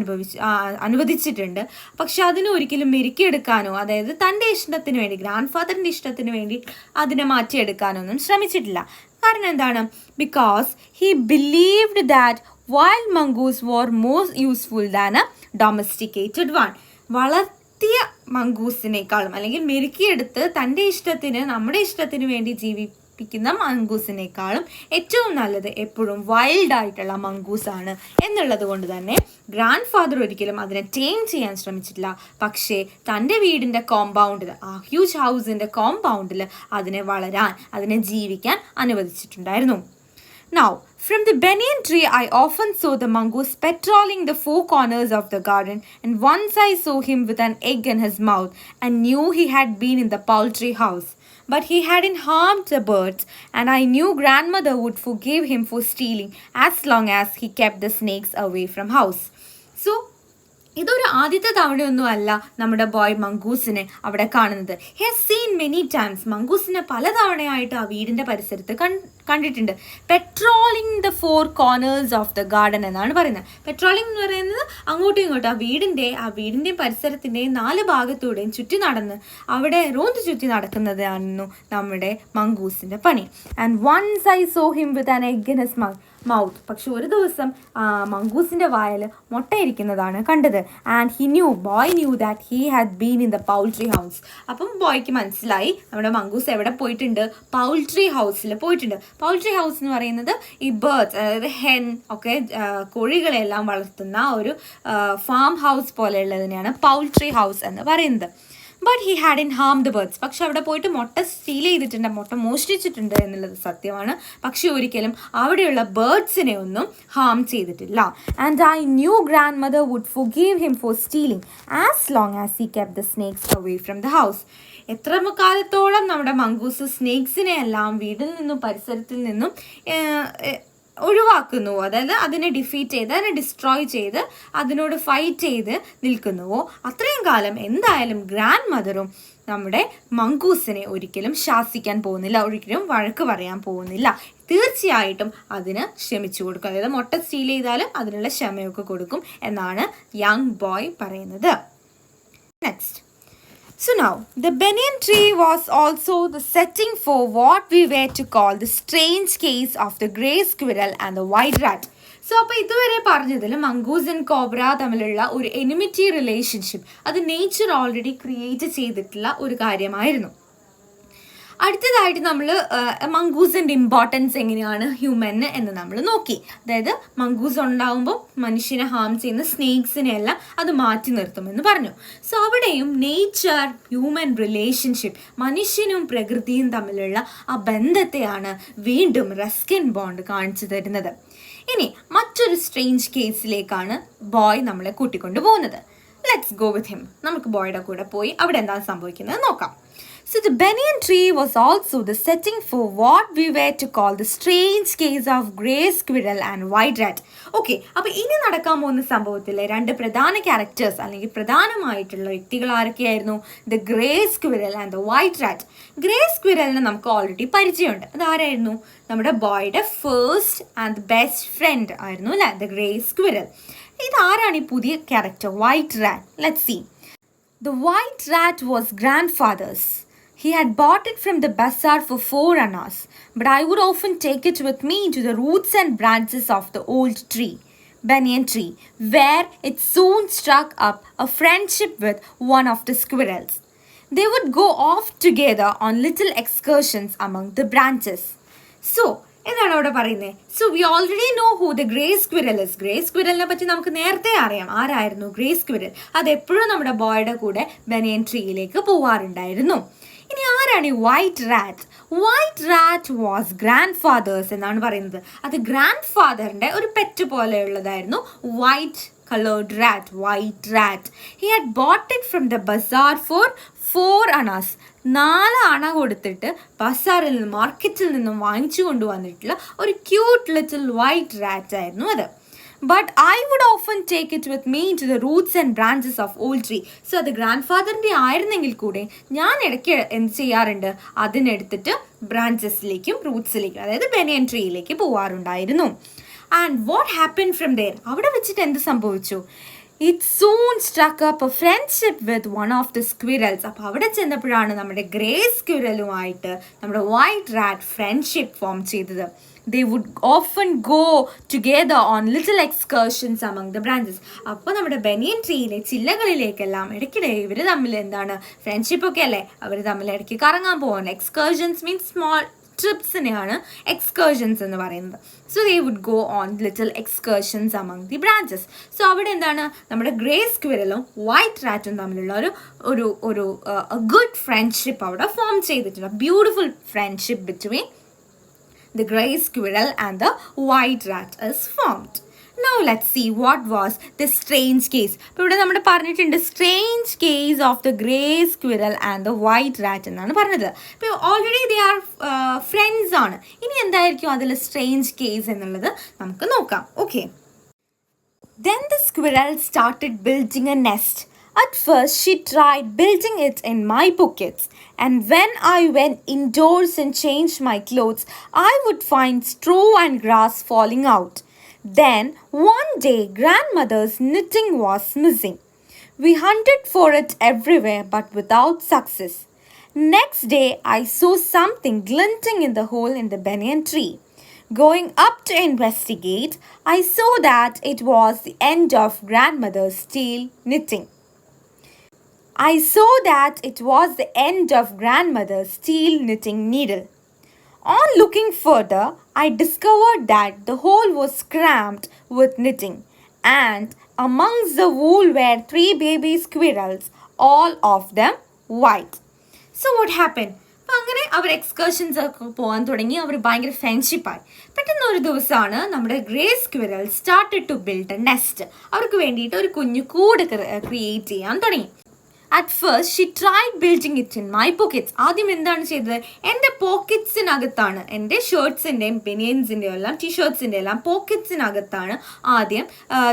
A: അനുവദിച്ചിട്ടുണ്ട്. പക്ഷെ അതിനെ ഒരിക്കലും മെരുക്കിയെടുക്കാനോ, അതായത് തൻ്റെ ഇഷ്ടത്തിന് വേണ്ടി, ഗ്രാൻഡ് ഫാദറിൻ്റെ ഇഷ്ടത്തിന് വേണ്ടി അതിനെ മാറ്റിയെടുക്കാനോ ഒന്നും ശ്രമിച്ചിട്ടില്ല. കാരണം എന്താണ്? Because he believed that wild mongoose were more useful than a domesticated one. വളർത്തിയ മംഗൂസിനേക്കാളും അല്ലെങ്കിൽ മെരുക്കിയെടുത്ത് തൻ്റെ ഇഷ്ടത്തിന്, നമ്മുടെ ഇഷ്ടത്തിന് വേണ്ടി ജീവിപ്പിക്കുന്ന മംഗൂസിനേക്കാളും ഏറ്റവും നല്ലത് എപ്പോഴും വൈൽഡ് ആയിട്ടുള്ള മംഗൂസാണ് എന്നുള്ളത് കൊണ്ട് തന്നെ ഗ്രാൻഡ് ഫാദർ ഒരിക്കലും അതിനെ ടേം ചെയ്യാൻ ശ്രമിച്ചിട്ടില്ല. പക്ഷേ തൻ്റെ വീടിൻ്റെ കോമ്പൗണ്ടിൽ, ആ ഹ്യൂജ് ഹൗസിൻ്റെ കോമ്പൗണ്ടിൽ അതിനെ വളരാൻ, അതിനെ ജീവിക്കാൻ അനുവദിച്ചിട്ടുണ്ടായിരുന്നു. Now, from the banyan tree, I often saw the mongoose patrolling the four corners of the garden, and once I saw him with an egg in his mouth and knew he had been in the poultry house. But he hadn't harmed the birds, and I knew grandmother would forgive him for stealing as long as he kept the snakes away from house. So ഇതൊരു ആദ്യത്തെ തവണയൊന്നും അല്ല നമ്മുടെ boy മംഗൂസിനെ അവിടെ കാണുന്നത്. He has seen many times. മംഗൂസിനെ പലതവണയായിട്ട് ആ വീടിൻ്റെ പരിസരത്ത് കണ്ടിട്ടുണ്ട്. Patrolling the 4 corners of the garden എന്നാണ് പറയുന്നത്. പെട്രോളിംഗ് എന്ന് പറയുന്നത് അങ്ങോട്ടും ഇങ്ങോട്ടും ആ വീടിൻ്റെയും പരിസരത്തിൻ്റെയും 4 ഭാഗത്തൂടെയും ചുറ്റി നടന്ന് അവിടെ റോന്ത് ചുറ്റി നടക്കുന്നതായിരുന്നു നമ്മുടെ മംഗൂസിൻ്റെ പണി. And once I saw him with an egg in his mouth. പക്ഷെ ഒരു ദിവസം മംഗൂസിൻ്റെ വായിൽ മുട്ടയിരിക്കുന്നതാണ് കണ്ടത്. And boy knew that he had been in the poultry house. അപ്പം ബോയ്ക്ക് മനസ്സിലായി നമ്മുടെ മംഗൂസ് എവിടെ പോയിട്ടുണ്ട്, പൗൾട്രി ഹൗസിൽ പോയിട്ടുണ്ട്. പൗൾട്രി ഹൗസ് എന്ന് പറയുന്നത് ഈ ബേർഡ്സ്, അതായത് ഹെൻ ഒക്കെ കോഴികളെല്ലാം വളർത്തുന്ന ഒരു ഫാം ഹൗസ് പോലെയുള്ളതിനെയാണ് പൗൾട്രി ഹൗസ് എന്ന് പറയുന്നത്. But he had in Ham the birds. പക്ഷെ അവിടെ പോയിട്ട് മുട്ട സ്റ്റീൽ ചെയ്തിട്ടുണ്ട്, മുട്ട മോഷ്ടിച്ചിട്ടുണ്ട് എന്നുള്ളത് സത്യമാണ്. പക്ഷെ ഒരിക്കലും അവിടെയുള്ള ബേർഡ്സിനെ ഒന്നും ഹാം ചെയ്തിട്ടില്ല. And I knew grandmother would forgive him for stealing as long as he kept the snakes away from the house. എത്ര കാലത്തോളം നമ്മുടെ മംഗൂസ് സ്നേക്സിനെ എല്ലാം വീട്ടിൽ നിന്നും പരിസരത്തിൽ നിന്നും ഒഴിവാക്കുന്നുവോ, അതായത് അതിനെ ഡിഫീറ്റ് ചെയ്ത് അതിനെ ഡിസ്ട്രോയ് ചെയ്ത് അതിനോട് ഫൈറ്റ് ചെയ്ത് നിൽക്കുന്നുവോ അത്രയും കാലം എന്തായാലും ഗ്രാൻഡ് മദറും നമ്മുടെ മംഗൂസിനെ ഒരിക്കലും ശാസിക്കാൻ പോകുന്നില്ല, ഒരിക്കലും വഴക്ക് പറയാൻ പോകുന്നില്ല. തീർച്ചയായിട്ടും അതിന് ക്ഷമിച്ചു കൊടുക്കും. അതായത് മുട്ട സ്റ്റീൽ ചെയ്താലും അതിനുള്ള ക്ഷമയൊക്കെ കൊടുക്കും എന്നാണ് യങ് ബോയ് പറയുന്നത്. Next. So now, the banyan tree was also the setting for what we were to call the strange case of the grey squirrel and the white rat. So അപ്പോൾ ഇതുവരെ പറഞ്ഞതിൽ mongoose and cobra തമ്മിലുള്ള ഒരു enmity relationship അത് nature already create ചെയ്തിട്ടുള്ള ഒരു കാര്യമായിരുന്നു. അടുത്തതായിട്ട് നമ്മൾ മംഗൂസിൻ്റെ ഇമ്പോർട്ടൻസ് എങ്ങനെയാണ് ഹ്യൂമന് എന്ന് നമ്മൾ നോക്കി. അതായത് മംഗൂസ് ഉണ്ടാകുമ്പോൾ മനുഷ്യനെ ഹാം ചെയ്യുന്ന സ്നേക്സിനെ എല്ലാം അത് മാറ്റി നിർത്തുമെന്ന് പറഞ്ഞു. സോ അവിടെയും നേച്ചർ ഹ്യൂമൻ റിലേഷൻഷിപ്പ്, മനുഷ്യനും പ്രകൃതിയും തമ്മിലുള്ള ആ ബന്ധത്തെയാണ് വീണ്ടും റസ്കിൻ ബോണ്ട് കാണിച്ചു തരുന്നത്. ഇനി മറ്റൊരു സ്ട്രേഞ്ച് കേസിലേക്കാണ് ബോയ് നമ്മളെ കൂട്ടിക്കൊണ്ടു പോകുന്നത്. Let's go with him. നമുക്ക് ബോയുടെ കൂടെ പോയി അവിടെ എന്താണ് സംഭവിക്കുന്നത് നോക്കാം. So the banyan tree was also the setting for what we were to call the strange case of grey squirrel and white rat. Okay, അപ്പോൾ ഇനി നടക്കാൻ പോകുന്ന സംഭവത്തിലെ 2 പ്രധാന ക്യാരക്ടേഴ്സ് അല്ലെങ്കിൽ പ്രധാനമായിട്ടുള്ള വ്യക്തികൾ ആരൊക്കെയായിരുന്നു? The grey squirrel and the white rat. Grey സ്ക്വിറലിനെ നമുക്ക് ഓൾറെഡി പരിചയമുണ്ട്. അതാരായിരുന്നു? നമ്മുടെ ബോയുടെ ഫേസ്റ്റ് ആൻഡ് ബെസ്റ്റ് ഫ്രണ്ട് ആയിരുന്നു അല്ലേ, ദ ഗ്രേ സ്ക്വിറൽ. ഇതാരാണ് ഈ പുതിയ character white rat? Let's see. The white rat was grandfather's. He had bought it from the bazaar for 4 annas, but I would often take it with me to the roots and branches of the old tree, Banyan Tree, where it soon struck up a friendship with one of the squirrels. They would go off together on little excursions among the branches. So, എന്താണ് അവിടെ പറയുന്നത്? So we already know who the grey squirrel is. Grey സ്ക്വിറലിനെ പറ്റി നമുക്ക് നേരത്തെ അറിയാം. ആരായിരുന്നു grey squirrel? അതെപ്പോഴും നമ്മുടെ ബോയുടെ കൂടെ ബനിയൻ ട്രീയിലേക്ക് പോവാറുണ്ടായിരുന്നു. ഇനി ആരാണ് ഈ white rat? White rat was grandfather's എന്നാണ് പറയുന്നത്. അത് ഗ്രാൻഡ് ഫാദറിൻ്റെ ഒരു പെറ്റ് പോലെയുള്ളതായിരുന്നു white colored rat, white rat. He had bought it from the bazaar for 4 annas. 4 അണ കൊടുത്തിട്ട് ബസാറിൽ നിന്ന് മാർക്കറ്റിൽ നിന്നും വാങ്ങിച്ചു കൊണ്ടുവന്നിട്ടുള്ള ഒരു ക്യൂട്ട് ലിറ്റിൽ വൈറ്റ് റാറ്റ് ആയിരുന്നു അത്. But I would often take it with me to the roots and branches of old tree. So അത് ഗ്രാൻഡ് ഫാദറിൻ്റെ ആയിരുന്നെങ്കിൽ കൂടെ ഞാൻ ഇടയ്ക്ക് എന്ത് ചെയ്യാറുണ്ട്? അതിനെടുത്തിട്ട് ബ്രാഞ്ചസിലേക്കും റൂട്ട്സിലേക്കും, അതായത് ബനിയൻ ട്രീയിലേക്ക് പോവാറുണ്ടായിരുന്നു. And what happen from there? അവിടെ വെച്ചിട്ട് എന്ത് സംഭവിച്ചു? It soon struck up a friendship with one of the squirrels. അപ്പോൾ അവിടെ ചെന്നപ്പോഴാണ് നമ്മുടെ ഗ്രേ സ്ക്വിറലുമായിട്ട് നമ്മുടെ വൈറ്റ് റാറ്റ് ഫ്രണ്ട്ഷിപ്പ് ഫോം ചെയ്തത്. They would often go together on little excursions among the branches. അപ്പോൾ നമ്മുടെ ബനിയൻ ട്രീയിലെ ചില്ലകളിലേക്കെല്ലാം ഇടയ്ക്കിടെ ഇവർ തമ്മിൽ എന്താണ് ഫ്രണ്ട്ഷിപ്പൊക്കെ അല്ലേ, അവർ തമ്മിൽ ഇടയ്ക്ക് കറങ്ങാൻ പോകുന്നത്. എക്സ്കർഷൻസ് മീൻസ് സ്മോൾ ട്രിപ്സിനെയാണ് എക്സ്കർഷൻസ് എന്ന് പറയുന്നത്. So they would go on little excursions among the branches. So അവിടെ എന്താണ് നമ്മുടെ ഗ്രേ സ്ക്വിറലും വൈറ്റ് റാറ്റും തമ്മിലുള്ള ഒരു ഗുഡ് ഫ്രണ്ട്ഷിപ്പ് അവിടെ ഫോം ചെയ്തിട്ടുണ്ട്. Beautiful friendship between the grey squirrel and the white rat is formed. Now let's see what was the strange case. അപ്പോൾ ഇവിടെ നമ്മൾ പറഞ്ഞിട്ടുണ്ട് strange case of the grey squirrel and the white rat എന്നാണ് പറഞ്ഞത്. അപ്പോൾ already they are friends ആണ്. ഇനി എന്തായിരിക്കും അതിൽ strange case എന്നുള്ളത് നമുക്ക് നോക്കാം. Okay, Then the squirrel started building a nest. At first, she tried building it in my pockets, and when I went indoors and changed my clothes, I would find straw and grass falling out. Then, one day, grandmother's knitting was missing. We hunted for it everywhere but without success. Next day, I saw something glinting in the hole in the banyan tree. Going up to investigate, I saw that it was the end of grandmother's steel knitting. I saw that it was the end of grandmother's steel knitting needle. On looking further, I discovered that the hole was crammed with knitting, and amongst the wool were 3 baby squirrels, all of them white. So what happened? അപ്പോൾ അങ്ങനെ അവർ എക്സ്കർഷൻസ് ഒക്കെ പോകാൻ തുടങ്ങി. അവർ ഭയങ്കര ഫ്രണ്ട്ഷിപ്പായി. പെട്ടെന്ന് ഒരു ദിവസമാണ് നമ്മുടെ grey squirrel started to build a nest. അവർക്ക് വേണ്ടിയിട്ട് ഒരു കുഞ്ഞു കൂട് ക്രിയേറ്റ് ചെയ്യാൻ തുടങ്ങി. At first she tried building it in my pockets. ആദ്യം എന്താണ് ചെയ്തത്? എൻ്റെ പോക്കറ്റ്സിനകത്താണ്, എൻ്റെ ഷർട്ട്സിൻ്റെയും ബനിയൻസിൻ്റെയും എല്ലാം ടീഷർട്ട്സിൻ്റെ എല്ലാം പോക്കറ്റ്സിനകത്താണ് ആദ്യം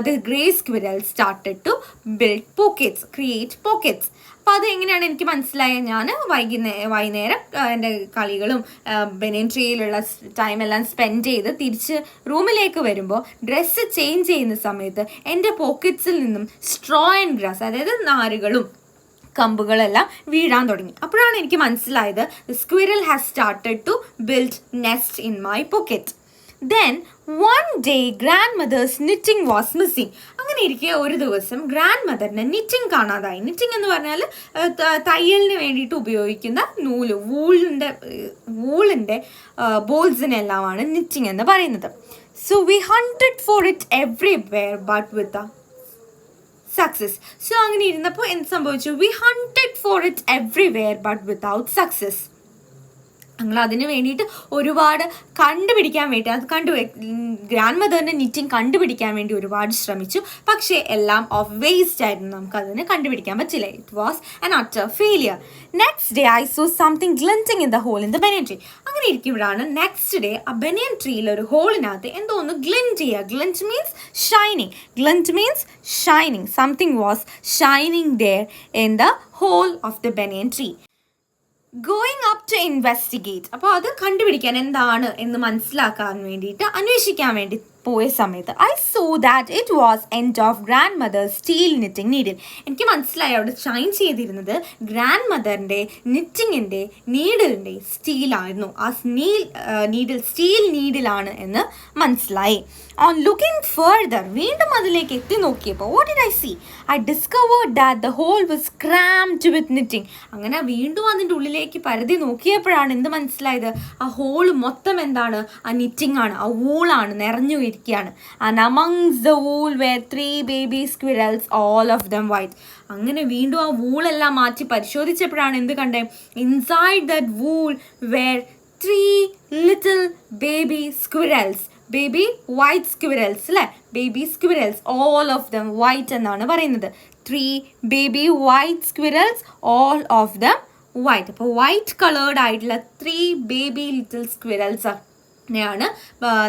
A: the grey squirrel started to build pockets, create pockets. അപ്പോൾ അത് എങ്ങനെയാണ് എനിക്ക് മനസ്സിലായത്? ഞാൻ വൈകുന്നേരം എൻ്റെ കളികളും ബനിയൻ ട്രീയിലുള്ള ടൈമെല്ലാം സ്പെൻഡ് ചെയ്ത് തിരിച്ച് റൂമിലേക്ക് വരുമ്പോൾ ഡ്രസ്സ് ചേഞ്ച് ചെയ്യുന്ന സമയത്ത് എൻ്റെ പോക്കറ്റ്സിൽ നിന്നും സ്ട്രോ ആൻഡ് ഗ്രാസ്, അതായത് നാരുകളും കമ്പുകളെല്ലാം വീഴാൻ തുടങ്ങി. അപ്പോഴാണ് എനിക്ക് മനസ്സിലായത് the squirrel has started to build nest in my pocket. Then one day grandmother's knitting was missing. അങ്ങനെ ഇരിക്കെ ഒരു ദിവസം ഗ്രാൻഡ് നിറ്റിംഗ് കാണാതായി. നിറ്റിംഗ് എന്ന് പറഞ്ഞാൽ തയ്യലിന് വേണ്ടിയിട്ട് ഉപയോഗിക്കുന്ന നൂല്, വൂളിൻ്റെ ബോൾസിനെല്ലാമാണ് നിറ്റിംഗ് എന്ന് പറയുന്നത്. So we hunted for it everywhere but with success. So അങ്ങനെ ഇരുന്നപ്പോൾ എന്ത് സംഭവിച്ചു? We hunted for it everywhere but without success. ഞങ്ങൾ അതിന് വേണ്ടിയിട്ട് ഒരുപാട് കണ്ടുപിടിക്കാൻ വേണ്ടി ഗ്രാൻഡ് മദറിൻ്റെ നിറ്റിംഗ് കണ്ടുപിടിക്കാൻ വേണ്ടി ഒരുപാട് ശ്രമിച്ചു. പക്ഷേ എല്ലാം ഓഫ് വേസ്റ്റ് ആയിരുന്നു, നമുക്കതിന് കണ്ടുപിടിക്കാൻ പറ്റില്ല. It was an utter failure. Next day I saw something glinting in the hole in the banyan tree. അങ്ങനെ ഇരിക്കുമ്പോഴാണ് നെക്സ്റ്റ് ഡേ ആ ബനിയൻ ട്രീയിൽ ഒരു ഹോളിനകത്ത് എന്തോ ഒന്ന് ഗ്ലിൻറ്റ് ചെയ്യുക. Glint means shining. Glint means shining. Something was shining there in the hole of the banyan tree. Going up to investigate. അപ്പോൾ അത് കണ്ടുപിടിക്കാൻ, എന്താണ് എന്ന് മനസ്സിലാക്കാൻ വേണ്ടിയിട്ട് അന്വേഷിക്കാൻ വേണ്ടി പോയ സമയത്ത് I so that it was end of grand mother steel knitting needle. എനിക്ക് മനസ്സിലായി അവിടെ ഷൈൻ ചെയ്തിരുന്നത് ഗ്രാൻഡ് മദറിൻ്റെ നിറ്റിങ്ങിൻ്റെ നീഡിലിൻ്റെ സ്റ്റീലായിരുന്നു. ആ നീഡിൽ സ്റ്റീൽ നീഡിലാണ് എന്ന് മനസ്സിലായി. ഓൺ ലുക്കിംഗ് ഫർദർ, വീണ്ടും അതിലേക്ക് എത്തി നോക്കിയപ്പോൾ what did I see? I discovered that the hole was crammed with knitting. അങ്ങനെ വീണ്ടും അതിൻ്റെ ഉള്ളിലേക്ക് പരതി നോക്കിയപ്പോഴാണ് എന്ത് മനസ്സിലായത്? ആ ഹോൾ മൊത്തം എന്താണ്? ആ നിറ്റിംഗ് ആണ്, ആ വൂളാണ്, നിറഞ്ഞു ഇരിക്കുകയാണ്. And amongst the wool were 3 baby squirrels, all of them white. അങ്ങനെ വീണ്ടും ആ വൂളെല്ലാം മാറ്റി പരിശോധിച്ചപ്പോഴാണ് എന്ത് കണ്ടേ? Inside that wool were 3 little baby squirrels. Baby white squirrels അല്ലേ? Baby squirrels, all of them white എന്നാണ് പറയുന്നത്. 3 baby white squirrels, all of them white. അപ്പോൾ വൈറ്റ് കളേർഡ് ആയിട്ടുള്ള 3 baby little squirrels ാണ്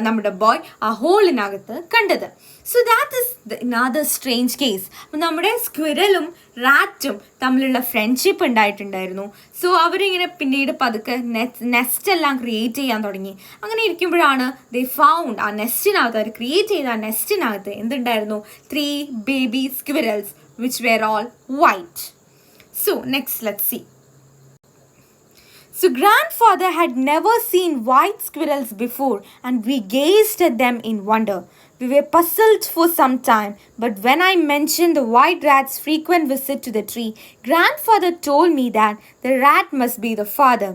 A: നമ്മുടെ ബോയ് ആ ഹോളിനകത്ത് കണ്ടത്. So that is another strange case. അപ്പം നമ്മുടെ സ്ക്വിറലും റാറ്റും തമ്മിലുള്ള ഫ്രണ്ട്ഷിപ്പ് ഉണ്ടായിട്ടുണ്ടായിരുന്നു. സോ അവരിങ്ങനെ പിന്നീട് പതുക്കെ നെസ്റ്റ് എല്ലാം ക്രിയേറ്റ് ചെയ്യാൻ തുടങ്ങി. അങ്ങനെ ഇരിക്കുമ്പോഴാണ് ദേ ഫൗണ്ട് ആ നെസ്റ്റിനകത്ത്, അവർ ക്രിയേറ്റ് ചെയ്ത ആ നെസ്റ്റിനകത്ത് എന്തുണ്ടായിരുന്നു? 3 baby squirrels which were all white. So next let's see. So grandfather had never seen white squirrels before, and we gazed at them in wonder. We were puzzled for some time, but when I mentioned the white rat's frequent visit to the tree, grandfather told me that the rat must be the father.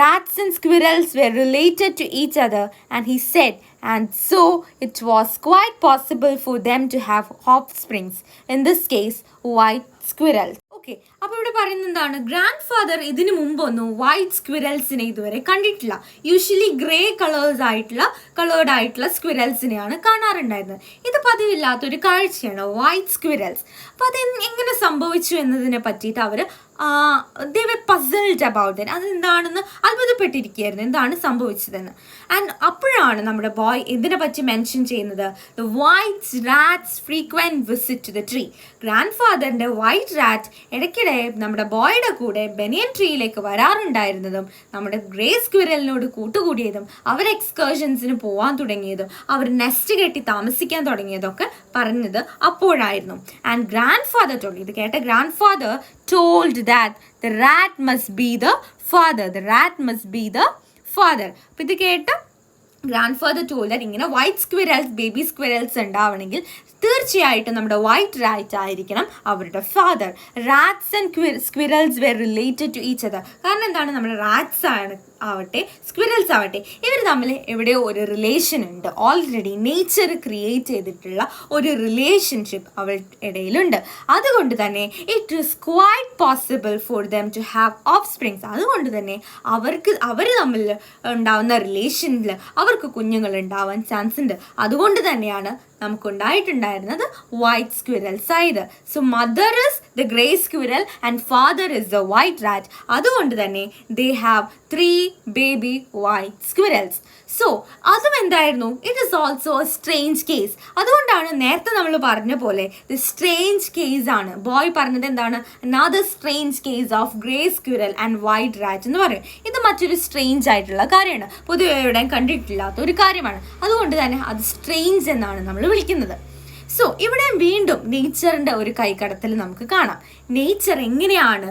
A: Rats and squirrels were related to each other, and he said, and so it was quite possible for them to have offsprings, in this case white squirrels. Okay, അപ്പോൾ ഇവിടെ പറയുന്നത് എന്താണ്? Grand father ഇതിനു മുമ്പൊന്നും white സ്ക്വിറൽസിനെ ഇതുവരെ കണ്ടിട്ടില്ല. Usually grey coloured ആയിട്ടുള്ള സ്ക്വിറൽസിനെയാണ് കാണാറുണ്ടായിരുന്നത്. ഇത് പതിവില്ലാത്തൊരു കാഴ്ചയാണ് വൈറ്റ് സ്ക്വിറൽസ്. അപ്പോൾ അത് എങ്ങനെ സംഭവിച്ചു എന്നതിനെ പറ്റിയിട്ട് അവർ they were puzzled about it. അതെന്താണെന്ന് അത്ഭുതപ്പെട്ടിരിക്കുകയായിരുന്നു, എന്താണ് സംഭവിച്ചതെന്ന്. ആൻഡ് അപ്പോഴാണ് നമ്മുടെ ബോയ് ഇതിനെ പറ്റി മെൻഷൻ ചെയ്യുന്നത്, the white rat's frequent visit to the tree. ഗ്രാൻഡ് ഫാദറിൻ്റെ വൈറ്റ് റാറ്റ് ഇടയ്ക്കിടെ നമ്മുടെ ബോയുടെ കൂടെ ബനിയൻ ട്രീയിലേക്ക് വരാറുണ്ടായിരുന്നതും നമ്മുടെ ഗ്രേ സ്ക്വിറലിനോട് കൂട്ടുകൂടിയതും അവർ എക്സ്കർഷൻസിന് പോകാൻ തുടങ്ങിയതും അവർ നെസ്റ്റ് കെട്ടി താമസിക്കാൻ തുടങ്ങിയതൊക്കെ പറഞ്ഞത് അപ്പോഴായിരുന്നു. ആൻഡ് ഗ്രാൻഡ് ഫാദർ ടോൾഡ്, ഇത് കേട്ട grand father told that the rat must be the father. The rat must be the father. അപ്പോൾ ഇത് കേട്ട ഗ്രാൻഡ് ഫാദർ ടോൾഡ് ദാറ്റ് ഇങ്ങനെ വൈറ്റ് സ്ക്വിറൽസ്, ബേബി സ്ക്വിറൽസ് ഉണ്ടാവണമെങ്കിൽ തീർച്ചയായിട്ടും നമ്മുടെ വൈറ്റ് റാറ്റ് ആയിരിക്കണം അവരുടെ father. Rats and squirrels were related to each other. കാരണം എന്താണ്, നമ്മുടെ റാറ്റ്സ് ആവട്ടെ സ്ക്വിറൽസ് ആവട്ടെ ഇവർ തമ്മിൽ എവിടെയോ ഒരു റിലേഷൻ ഉണ്ട്. ഓൾറെഡി നേച്ചർ ക്രിയേറ്റ് ചെയ്തിട്ടുള്ള ഒരു റിലേഷൻഷിപ്പ് അവരുടെ ഇടയിലുണ്ട്. അതുകൊണ്ട് തന്നെ it is quite possible for them to have offsprings. അതുകൊണ്ട് തന്നെ അവർ തമ്മിൽ ഉണ്ടാവുന്ന റിലേഷനിൽ അവർക്ക് കുഞ്ഞുങ്ങൾ ഉണ്ടാവാൻ ചാൻസ് ഉണ്ട്. അതുകൊണ്ട് തന്നെയാണ് നമുക്കുണ്ടായിട്ടുണ്ടായിരുന്നത് വൈറ്റ് സ്ക്വിറൽസ് ആയത്. So mother is the grey squirrel and father is the white rat. അതുകൊണ്ട് തന്നെ they have 3 baby white squirrels. So അതും എന്തായിരുന്നു, it is also A strange case. അതുകൊണ്ടാണ് നേരത്തെ നമ്മൾ പറഞ്ഞ പോലെ ദ സ്ട്രേഞ്ച് കേസ് ആണ് ബോയ് പറഞ്ഞത്. എന്താണ്, another strange case of grey squirrel and white rat എന്ന് പറയും. ഇത് മറ്റൊരു സ്ട്രേഞ്ച് ആയിട്ടുള്ള കാര്യമാണ്, പൊതുവെ എവിടെയും കണ്ടിട്ടില്ലാത്ത ഒരു കാര്യമാണ്. അതുകൊണ്ട് തന്നെ അത് സ്ട്രേഞ്ച് എന്നാണ് നമ്മൾ വിളിക്കുന്നത്. സോ ഇവിടെ വീണ്ടും നേച്ചറിൻ്റെ ഒരു കൈകടത്തൽ നമുക്ക് കാണാം. നേച്ചർ എങ്ങനെയാണ്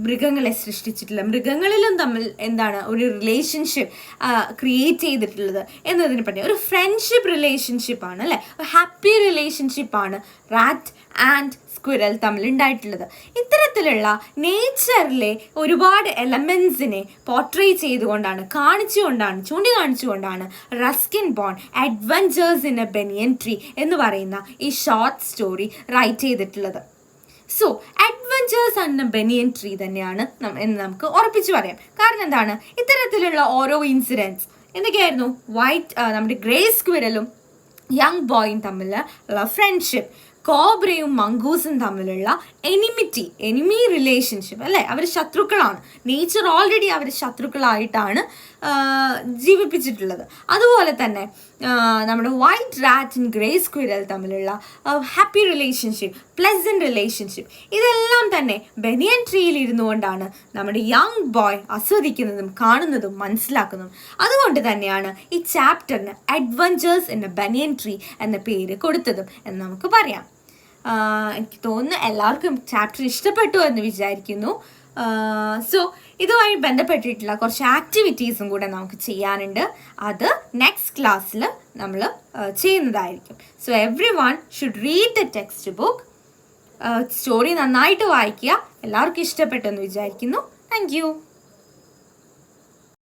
A: മൃഗങ്ങളെ സൃഷ്ടിച്ചിട്ടുള്ളത്, മൃഗങ്ങളിലും തമ്മിൽ എന്താണ് ഒരു റിലേഷൻഷിപ്പ് ക്രിയേറ്റ് ചെയ്തിട്ടുള്ളത് എന്നതിനെ പറ്റി. ഒരു ഫ്രണ്ട്ഷിപ്പ് റിലേഷൻഷിപ്പാണ് അല്ലേ, ഒരു ഹാപ്പി റിലേഷൻഷിപ്പാണ് റാറ്റ് ആൻഡ് സ്ക്വിറൽ തമ്മിൽ ഉണ്ടായിട്ടുള്ളത്. ഇത്തരത്തിലുള്ള നേച്ചറിലെ ഒരുപാട് എലമെൻസിനെ പോർട്രേ ചെയ്തുകൊണ്ടാണ് ചൂണ്ടിക്കാണിച്ചുകൊണ്ടാണ് Ruskin Bond adventures in a banyan tree എന്ന് പറയുന്ന ഈ ഷോർട്ട് സ്റ്റോറി റൈറ്റ് ചെയ്തിട്ടുള്ളത്. So adventures and banyan tree തന്നെയാണ് എന്ന് നമുക്ക് ഉറപ്പിച്ച് പറയാം. കാരണം എന്താണ്, ഇത്തരത്തിലുള്ള ഓരോ ഇൻസിഡൻസ് എന്തൊക്കെയായിരുന്നു, നമ്മുടെ ഗ്രേ സ്ക്വിറലും യങ് ബോയും തമ്മിലുള്ള ഫ്രണ്ട്ഷിപ്പ്, കോബ്രയും മംഗൂസും തമ്മിലുള്ള എനിമി റിലേഷൻഷിപ്പ് അല്ലേ, അവർ ശത്രുക്കളാണ്. നേച്ചർ ഓൾറെഡി അവർ ശത്രുക്കളായിട്ടാണ് ജീവിപ്പിച്ചിട്ടുള്ളത്. അതുപോലെ തന്നെ നമ്മുടെ white rat and grey squirrel തമ്മിലുള്ള ഹാപ്പി റിലേഷൻഷിപ്പ്, പ്ലസൻറ്റ് റിലേഷൻഷിപ്പ്, ഇതെല്ലാം തന്നെ ബനിയൻ ട്രീയിൽ ഇരുന്നു കൊണ്ടാണ് നമ്മുടെ യങ് ബോയ് ആസ്വദിക്കുന്നതും കാണുന്നതും മനസ്സിലാക്കുന്നതും. അതുകൊണ്ട് തന്നെയാണ് ഈ ചാപ്റ്ററിന് adventures in a banyan tree എന്ന പേര് കൊടുത്തതും എന്ന് നമുക്ക് പറയാം. എനിക്ക് തോന്നുന്നു എല്ലാവർക്കും ചാപ്റ്റർ ഇഷ്ടപ്പെട്ടു എന്ന് വിചാരിക്കുന്നു. സോ ഇതുമായി ബന്ധപ്പെട്ടിട്ടുള്ള കുറച്ച് ആക്ടിവിറ്റീസും കൂടെ നമുക്ക് ചെയ്യാനുണ്ട്. അത് നെക്സ്റ്റ് ക്ലാസ്സിൽ നമ്മൾ ചെയ്യുന്നതായിരിക്കും. So every one should read the text book. Story നന്നായിട്ട് വായിക്കുക. എല്ലാവർക്കും ഇഷ്ടപ്പെട്ടു എന്ന് വിചാരിക്കുന്നു. Thank you.